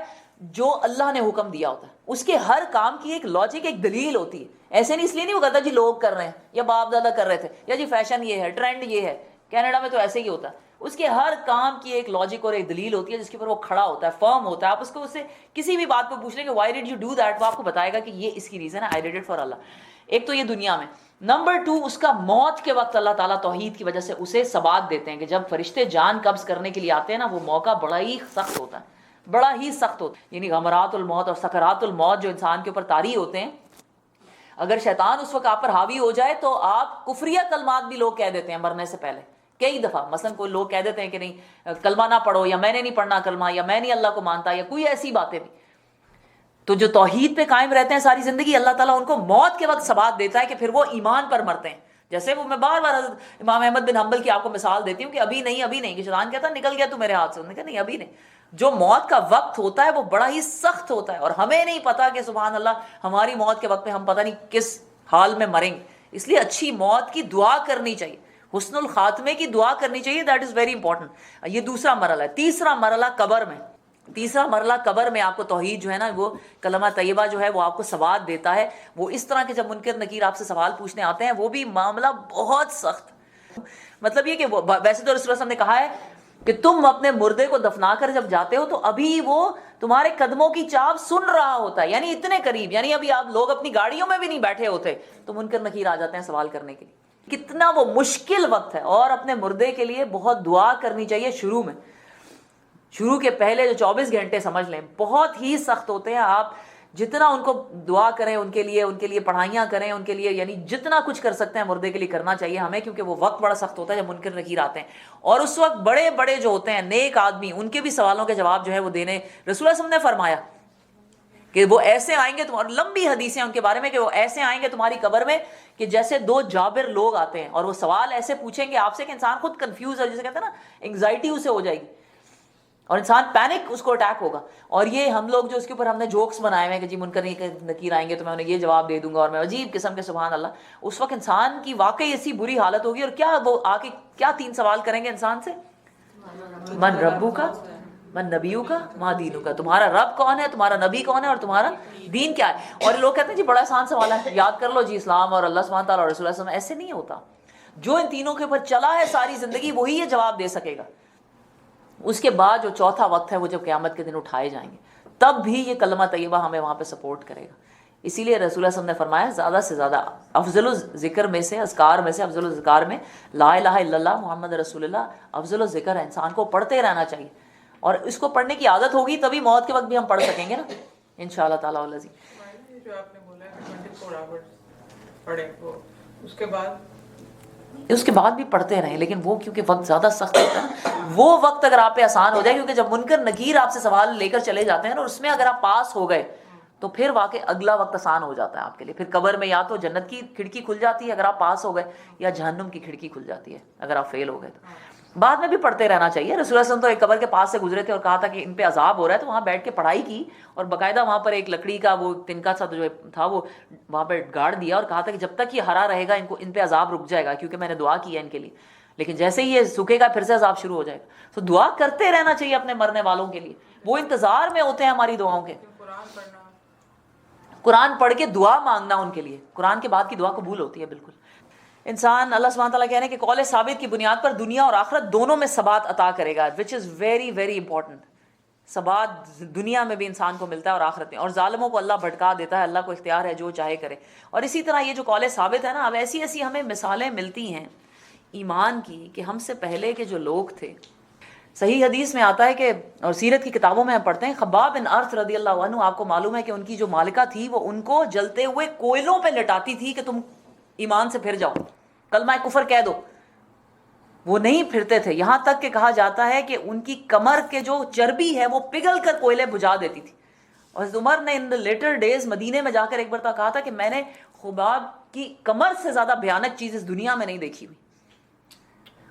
جو اللہ نے حکم دیا ہوتا ہے. اس کے ہر کام کی ایک لاجک, ایک دلیل ہوتی ہے. ایسے نہیں اس لیے نہیں وہ کرتا جی لوگ کر رہے ہیں یا باپ دادا کر رہے تھے یا جی فیشن یہ ہے, ٹرینڈ یہ ہے. کینیڈا میں تو ایسے ہی ہوتا ہے. اس کے ہر کام کی ایک لاجک اور ایک دلیل ہوتی ہے جس کے اوپر وہ کھڑا ہوتا ہے, فرم ہوتا ہے. آپ اس کو اس سے کسی بھی بات پہ پوچھ لیں کہ why did you do that, وہ آپ کو بتائے گا کہ یہ اس کی ریزن ہے, آئی ڈیڈ اٹ فار اللہ. ایک تو یہ دنیا میں. نمبر 2, اس کا موت کے وقت اللہ تعالیٰ توحید کی وجہ سے اسے ثبات دیتے ہیں کہ جب فرشتے جان قبض کرنے کے لیے آتے ہیں نا, وہ موقع بڑا ہی سخت ہوتا ہے, بڑا ہی سخت ہوتا ہے. یعنی غمرات الموت اور سکرات الموت جو انسان کے اوپر طاری ہوتے ہیں, اگر شیطان اس وقت آپ پر حاوی ہو جائے تو آپ کفریہ کلمات بھی لوگ کہہ دیتے ہیں مرنے سے پہلے کئی دفعہ. مثلا کوئی لوگ کہہ دیتے ہیں کہ نہیں کلمہ نہ پڑھو, یا میں نے نہیں پڑھنا کلمہ, یا میں نہیں اللہ کو مانتا, یا کوئی ایسی باتیں بھی. تو جو توحید پہ قائم رہتے ہیں ساری زندگی, اللہ تعالیٰ ان کو موت کے وقت ثبات دیتا ہے کہ پھر وہ ایمان پر مرتے ہیں. جیسے وہ میں بار بار حضرت امام احمد بن حنبل کی آپ کو مثال دیتی ہوں کہ ابھی نہیں کہ شیطان کہتا نکل گیا تو میرے ہاتھ سے, انہوں نے کہا نہیں ابھی نہیں. جو موت کا وقت ہوتا ہے وہ بڑا ہی سخت ہوتا ہے, اور ہمیں نہیں پتا کہ سبحان اللہ ہماری موت کے وقت پہ ہم پتہ نہیں کس حال میں مریں گے. اس لیے اچھی موت کی دعا کرنی چاہیے, حسن الخاتمے کی دعا کرنی چاہیے. That is very important. یہ دوسرا مرحلہ ہے. تیسرا مرحلہ قبر میں. تیسرا مرحلہ قبر میں آپ کو توحید جو ہے نا, وہ کلمہ طیبہ جو ہے وہ آپ کو ثبات دیتا ہے. وہ اس طرح کے جب منکر نکیر آپ سے سوال پوچھنے آتے ہیں وہ بھی معاملہ بہت سخت. مطلب یہ کہ ویسے تو رسول اللہ صلی اللہ علیہ وسلم نے کہا ہے کہ تم اپنے مردے کو دفنا کر جب جاتے ہو تو ابھی وہ تمہارے قدموں کی چاپ سن رہا ہوتا ہے, یعنی اتنے قریب, یعنی ابھی آپ لوگ اپنی گاڑیوں میں بھی نہیں بیٹھے ہوتے تو منکر نکیر آ جاتے ہیں سوال کرنے کے لیے. کتنا وہ مشکل وقت ہے, اور اپنے مردے کے لیے بہت دعا کرنی چاہیے. شروع کے پہلے جو 24 گھنٹے سمجھ لیں بہت ہی سخت ہوتے ہیں. آپ جتنا ان کو دعا کریں, ان کے لیے پڑھائیاں کریں, ان کے لیے یعنی جتنا کچھ کر سکتے ہیں مردے کے لیے کرنا چاہیے ہمیں, کیونکہ وہ وقت بڑا سخت ہوتا ہے جب منکر نکیر آتے ہیں. اور اس وقت بڑے بڑے جو ہوتے ہیں نیک آدمی, ان کے بھی سوالوں کے جواب جو ہے وہ دینے. رسول اللہ صلی اللہ علیہ وسلم نے فرمایا کہ وہ ایسے آئیں گے تمہاری, لمبی حدیثیں ان کے بارے میں, کہ وہ ایسے آئیں گے تمہاری قبر میں کہ جیسے 2 جابر لوگ آتے ہیں, اور وہ سوال ایسے پوچھیں گے آپ سے کہ انسان خود کنفیوز ہے, جسے کہتے ہیں نا انگزائٹی اسے ہو جائے گی اور انسان پینک, اس کو اٹیک ہوگا. اور یہ ہم لوگ جو اس کے اوپر ہم نے جوکس بنائے ہوئے ہیں کہ جی منکر نکیر آئیں گے تو میں انہیں یہ جواب دے دوں گا, اور میں عجیب قسم کے سبحان اللہ. اس وقت انسان کی واقعی ایسی بری حالت ہوگی, اور کیا وہ آ کے کیا 3 سوال کریں گے انسان سے, من ربو کا, من نبیو کا, ما دینو کا, تمہارا رب کون ہے, تمہارا نبی کون ہے, اور تمہارا دین کیا ہے. اور لوگ کہتے ہیں جی بڑا آسان سوال ہے, یاد کر لو جی اسلام اور اللہ سبحانہ تعالیٰ اور رسول اللہ صلی اللہ علیہ وسلم. ایسے نہیں ہوتا. جو ان تینوں کے اوپر چلا ہے ساری زندگی وہی یہ جواب دے سکے گا. اس کے بعد جو چوتھا وقت ہے وہ جب قیامت کے دن اٹھائے جائیں گے, تب بھی یہ کلمہ طیبہ ہمیں وہاں پہ سپورٹ کرے گا. اسی لیے رسول اللہ صلی اللہ علیہ وسلم نے فرمایا زیادہ سے زیادہ افضل الذکر میں سے, اذکار میں سے افضل الذکار میں لا الہ الا اللہ محمد رسول اللہ افضل الذکر ہے. انسان کو پڑھتے رہنا چاہیے, اور اس کو پڑھنے کی عادت ہوگی تبھی موت کے وقت بھی ہم پڑھ سکیں گے نا انشاءاللہ تعالیٰ العزیز. جو آپ نے بولا ہے 24 آورز پڑھیں, وہ اس کے بعد بھی پڑھتے رہیں, لیکن وہ کیونکہ وقت زیادہ سخت ہوتا ہے, وہ وقت اگر آپ پہ آسان ہو جائے, کیونکہ جب منکر نکیر آپ سے سوال لے کر چلے جاتے ہیں اور اس میں اگر آپ پاس ہو گئے تو پھر واقعی اگلا وقت آسان ہو جاتا ہے آپ کے لیے. پھر قبر میں یا تو جنت کی کھڑکی کھل جاتی ہے اگر آپ پاس ہو گئے, یا جہنم کی کھڑکی کھل جاتی ہے اگر آپ فیل ہو گئے. تو بعد میں بھی پڑھتے رہنا چاہیے. رسول اللہ صلی اللہ علیہ وسلم تو ایک قبر کے پاس سے گزرے تھے اور کہا تھا کہ ان پہ عذاب ہو رہا ہے, تو وہاں بیٹھ کے پڑھائی کی, اور باقاعدہ وہاں پر ایک لکڑی کا وہ تنکا سا جو تھا وہ وہاں پہ گاڑ دیا, اور کہا تھا کہ جب تک یہ ہرا رہے گا ان پہ عذاب رک جائے گا, کیونکہ میں نے دعا کی ہے ان کے لیے, لیکن جیسے ہی یہ سوکھے گا پھر سے عذاب شروع ہو جائے گا. تو دعا کرتے رہنا چاہیے اپنے مرنے والوں کے لیے, وہ انتظار میں ہوتے ہیں ہماری دعاؤں کے. قرآن پڑھ کے دعا مانگنا ان کے لیے, قرآن کے بعد کی دعا قبول ہوتی ہے بالکل. انسان اللہ سبحانہ تعالیٰ کہہ رہے ہیں کہ قول ثابت کی بنیاد پر دنیا اور آخرت دونوں میں ثبات عطا کرے گا, وچ از ویری ویری امپورٹنٹ. ثبات دنیا میں بھی انسان کو ملتا ہے اور آخرت میں, اور ظالموں کو اللہ بھٹکا دیتا ہے. اللہ کو اختیار ہے جو چاہے کرے. اور اسی طرح یہ جو قول ثابت ہے نا, اب ایسی ایسی ہمیں مثالیں ملتی ہیں ایمان کی کہ ہم سے پہلے کے جو لوگ تھے, صحیح حدیث میں آتا ہے کہ, اور سیرت کی کتابوں میں ہم پڑھتے ہیں, خباب بن ارث رضی اللہ عنہ, آپ کو معلوم ہے کہ ان کی جو مالکہ تھی وہ ان کو جلتے ہوئے کوئلوں پہ لٹاتی تھی کہ تم ایمان سے پھر جاؤ, کلمہ کفر کہہ دو. وہ نہیں پھرتے تھے, یہاں تک کہ کہا جاتا ہے کہ ان کی کمر کے جو چربی ہے وہ پگھل کر کوئلے بجھا دیتی تھی. اور عمر نے ان لیٹر ڈیز مدینے میں جا کر ایک بار کہا تھا کہ میں نے خباب کی کمر سے زیادہ بھیانک چیز اس دنیا میں نہیں دیکھی ہوئی.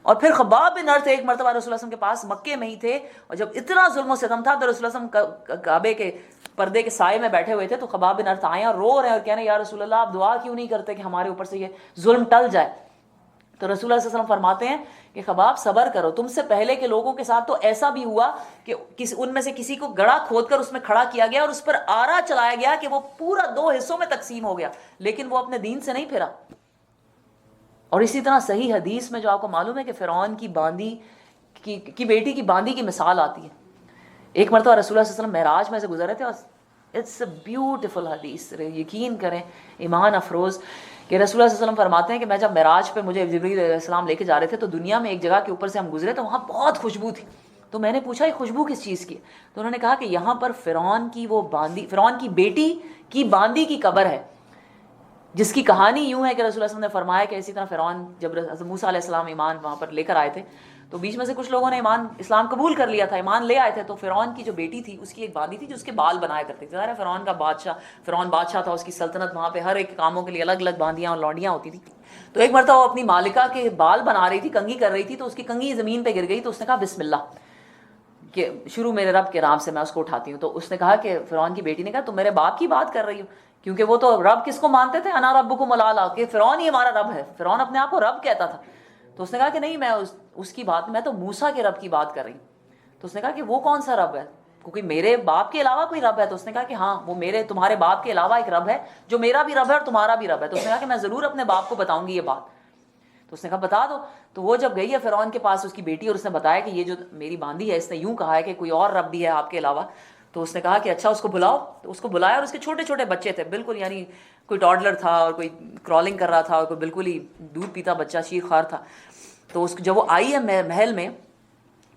اور پھر خباب بن ارت ایک مرتبہ رسول اللہ صلی اللہ علیہ وسلم کے پاس مکے میں ہی تھے, اور جب اتنا ظلم و ستم تھا تو رسول اللہ صلی اللہ علیہ وسلم کعبے کے پردے کے سائے میں بیٹھے ہوئے تھے, تو خباب بن ارت آئے اور رو رہے ہیں اور کہہ رہے ہیں یا رسول اللہ آپ دعا کیوں نہیں کرتے کہ ہمارے اوپر سے یہ ظلم ٹل جائے. تو رسول اللہ صلی اللہ علیہ وسلم فرماتے ہیں کہ خباب صبر کرو, تم سے پہلے کے لوگوں کے ساتھ تو ایسا بھی ہوا کہ ان میں سے کسی کو گڑھا کھود کر اس میں کھڑا کیا گیا اور اس پر آرا چلایا گیا کہ وہ پورا 2 حصوں میں تقسیم ہو گیا, لیکن وہ اپنے دین سے نہیں پھرا. اور اسی طرح صحیح حدیث میں جو آپ کو معلوم ہے کہ فرعون کی باندی کی بیٹی کی باندی کی مثال آتی ہے. ایک مرتبہ رسول اللہ صلی اللہ علیہ وسلم معراج میں سے گزر رہے تھے, اور اٹس اے بیوٹیفل حدیث, یقین کریں ایمان افروز, کہ رسول اللہ صلی اللہ علیہ وسلم فرماتے ہیں کہ میں جب معراج پہ مجھے جبریل علیہ السلام لے کے جا رہے تھے تو دنیا میں ایک جگہ کے اوپر سے ہم گزرے تو وہاں بہت خوشبو تھی. تو میں نے پوچھا یہ خوشبو کس چیز کی؟ تو انہوں نے کہا کہ یہاں پر فرعون کی بیٹی کی باندی کی قبر ہے, جس کی کہانی یوں ہے کہ رسول اللہ صلی اللہ علیہ وسلم نے فرمایا کہ اسی طرح فرعون جب موسیٰ علیہ السلام ایمان وہاں پر لے کر آئے تھے تو بیچ میں سے کچھ لوگوں نے اسلام قبول کر لیا تھا, ایمان لے آئے تھے, تو فرعون کی جو بیٹی تھی اس کی ایک باندی تھی جو اس کے بال بنایا کرتی تھی. ظاہر ہے فرعون بادشاہ تھا, اس کی سلطنت, وہاں پہ ہر ایک کاموں کے لیے الگ الگ باندیاں اور لونڈیاں ہوتی تھی. تو ایک مرتبہ وہ اپنی مالکہ کے بال بنا رہی تھی, کنگھی کر رہی تھی, تو اس کی کنگھی زمین پہ گر گئی, تو اس نے کہا بسم اللہ کہ شروع میرے رب کے نام سے میں اس کو اٹھاتی ہوں. تو اس نے کہا کہ فرعون کی بیٹی نے کہا تم میرے باپ کی بات کر رہی ہو, کیونکہ وہ تو رب کس کو مانتے تھے, انا ربکم الاعلی, کہ فرعون ہی ہمارا رب ہے. فرعون اپنے آپ کو رب کہتا تھا. تو اس نے کہا کہ نہیں, میں اس کی بات, میں تو موسیٰ کے رب کی بات کر رہی ہوں. تو اس نے کہا کہ وہ کون سا رب ہے, کیونکہ میرے باپ کے علاوہ کوئی رب ہے؟ تو اس نے کہا کہ ہاں, وہ تمہارے باپ کے علاوہ ایک رب ہے جو میرا بھی رب ہے اور تمہارا بھی رب ہے. تو اس نے کہا کہ میں ضرور اپنے باپ کو بتاؤں گی یہ بات. تو اس نے کہا بتا دو. تو وہ جب گئی ہے فرعون کے پاس اس کی بیٹی, اور اس نے بتایا کہ یہ جو میری باندی ہے اس نے یوں کہا ہے کہ کوئی اور رب بھی ہے آپ کے علاوہ. تو اس نے کہا کہ اچھا اس کو بلاؤ. تو اس کو بلایا, اور اس کے چھوٹے چھوٹے بچے تھے بالکل, یعنی کوئی ٹاڈلر تھا اور کوئی کرالنگ کر رہا تھا اور کوئی بالکل ہی دودھ پیتا بچہ شیر خوار تھا. تو جب وہ آئی ہے محل میں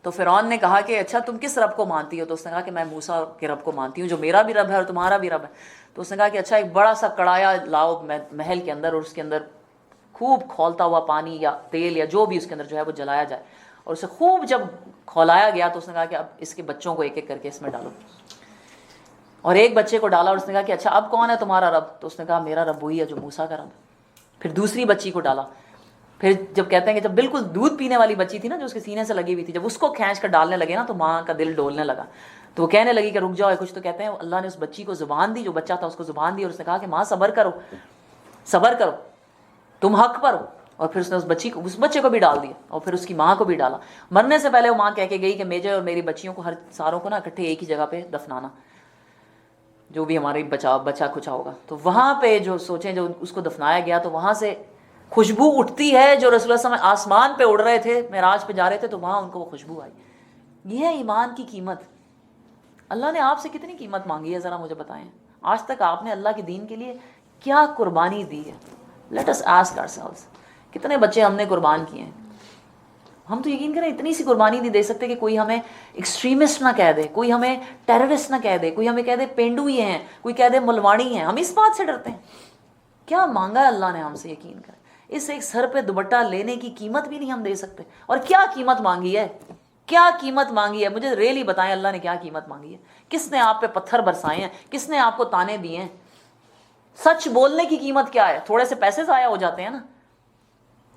تو فرعون نے کہا کہ اچھا تم کس رب کو مانتی ہو؟ تو اس نے کہا کہ میں موسیٰ کے رب کو مانتی ہوں جو میرا بھی رب ہے اور تمہارا بھی رب ہے. تو اس نے کہا کہ اچھا ایک بڑا سا کڑایا لاؤ محل کے اندر, اور اس کے اندر خوب کھولتا ہوا پانی یا تیل یا جو بھی اس کے اندر جو ہے وہ جلایا جائے. اور اسے خوب جب کھولایا گیا تو اس نے کہا کہ اب اس کے بچوں کو ایک ایک کر کے اس میں ڈالو. اور ایک بچے کو ڈالا, اور اس نے کہا کہ اچھا اب کون ہے تمہارا رب؟ تو اس نے کہا میرا رب وہی ہے جو موسیٰ کا رب ہے. پھر دوسری بچی کو ڈالا. پھر جب کہتے ہیں کہ جب بالکل دودھ پینے والی بچی تھی نا جو اس کے سینے سے لگی ہوئی تھی, جب اس کو کھینچ کر ڈالنے لگے نا تو ماں کا دل ڈولنے لگا. تو وہ کہنے لگی کہ رک جاؤ کچھ. تو کہتے ہیں اللہ نے اس بچی کو زبان دی, جو بچہ تھا اس کو زبان دی, اور اس نے کہا کہ ماں صبر کرو تم حق پر ہو. اور پھر اس نے اس بچے کو بھی ڈال دیا, اور پھر اس کی ماں کو بھی ڈالا. مرنے سے پہلے وہ ماں کہہ کے گئی کہ میجے اور میری بچیوں کو ساروں کو نا اکٹھے ایک ہی جگہ پہ دفنانا, جو بھی ہماری بچا کچھا ہوگا. تو وہاں پہ جو سوچیں جو اس کو دفنایا گیا تو وہاں سے خوشبو اٹھتی ہے. جو رسول اللہ صلی اللہ علیہ وسلم آسمان پہ اڑ رہے تھے, معراج پہ جا رہے تھے, تو وہاں ان کو وہ خوشبو آئی. یہ ہے ایمان کی قیمت. اللہ نے آپ سے کتنی قیمت مانگی ہے ذرا مجھے بتائیں. آج تک آپ نے اللہ کے دین کے لیے کیا قربانی دی ہے؟ Let us ask ourselves. کتنے بچے ہم نے قربان کیے ہیں. ہم تو یقین کریں اتنی سی قربانی نہیں دے سکتے کہ کوئی ہمیں ایکسٹریمسٹ نہ کہہ دے, کوئی ہمیں ٹیررسٹ نہ کہہ دے, کوئی ہمیں کہہ دے پینڈو ہی ہیں, کوئی کہہ دے ملواڑی ہیں. ہم اس بات سے ڈرتے ہیں. کیا مانگا ہے اللہ نے ہم سے, یقین کریں. اس ایک سر پہ دوپٹہ لینے کی قیمت بھی نہیں ہم دے سکتے. اور کیا قیمت مانگی ہے, کیا قیمت مانگی ہے؟ مجھے ریلی بتائیں اللہ نے کیا قیمت مانگی ہے. کس نے آپ پہ پتھر برسائے ہیں, کس نے آپ کو تانے دیے ہیں؟ سچ بولنے کی قیمت کیا ہے؟ تھوڑے سے پیسے ضائع ہو جاتے ہیں نا,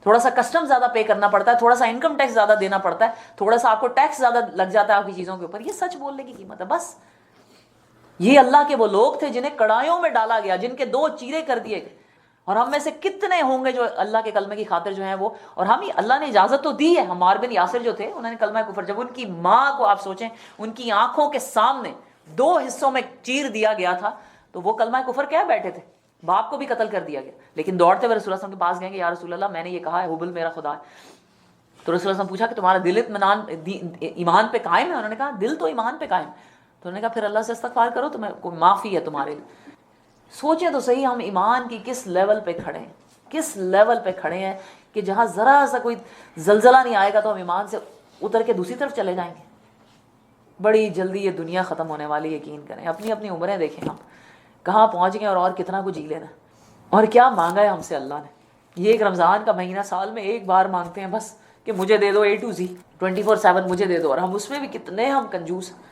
تھوڑا سا کسٹم زیادہ پے کرنا پڑتا ہے, تھوڑا سا انکم ٹیکس زیادہ دینا پڑتا ہے, تھوڑا سا آپ کو ٹیکس زیادہ لگ جاتا ہے آپ کی چیزوں کے اوپر. یہ سچ بولنے کی قیمت ہے بس. یہ اللہ کے وہ لوگ تھے جنہیں کڑائیوں میں ڈالا گیا, جن کے 2 چیرے کر دیے گئے. اور ہم میں سے کتنے ہوں گے جو اللہ کے کلمے کی خاطر جو ہیں وہ, اور ہم ہی اللہ نے اجازت تو دی ہے. عمار بن یاسر جو تھے انہوں نے کلمہ کفر, جب ان کی ماں کو آپ سوچیں ان کی آنکھوں کے سامنے 2 حصوں میں چیر دیا گیا تھا, تو وہ کلمہ کفر کہہ بیٹھے تھے. باپ کو بھی قتل کر دیا گیا, لیکن دوڑتے ہوئے رسول اللہ صلی اللہ علیہ وسلم کے پاس گئے کہ یا رسول اللہ میں نے یہ کہا ہے حبل میرا خدا ہے. تو رسول اللہ صلی اللہ علیہ وسلم پوچھا کہ تمہارا دل اطمینان ایمان پہ قائم ہے؟ انہوں نے کہا دل تو ایمان پہ قائم. تو انہوں نے کہا پھر اللہ سے استغفار کرو, تمہیں کوئی معافی ہے تمہارے لیے. سوچیں تو صحیح ہم ایمان کی کس لیول پہ کھڑے ہیں, کس لیول پہ کھڑے ہیں کہ جہاں ذرا سا کوئی زلزلہ نہیں آئے گا تو ہم ایمان سے اتر کے دوسری طرف چلے جائیں گے. بڑی جلدی یہ دنیا ختم ہونے والی, یقین کریں. اپنی اپنی عمریں دیکھیں ہم کہاں پہنچ گئے اور کتنا کچھ جی لینا. اور کیا مانگا ہے ہم سے اللہ نے. یہ ایک رمضان کا مہینہ سال میں ایک بار مانگتے ہیں بس کہ مجھے دے دو A to Z 24/7 مجھے دے دو, اور ہم اس میں بھی کتنے ہم کنجوس ہیں.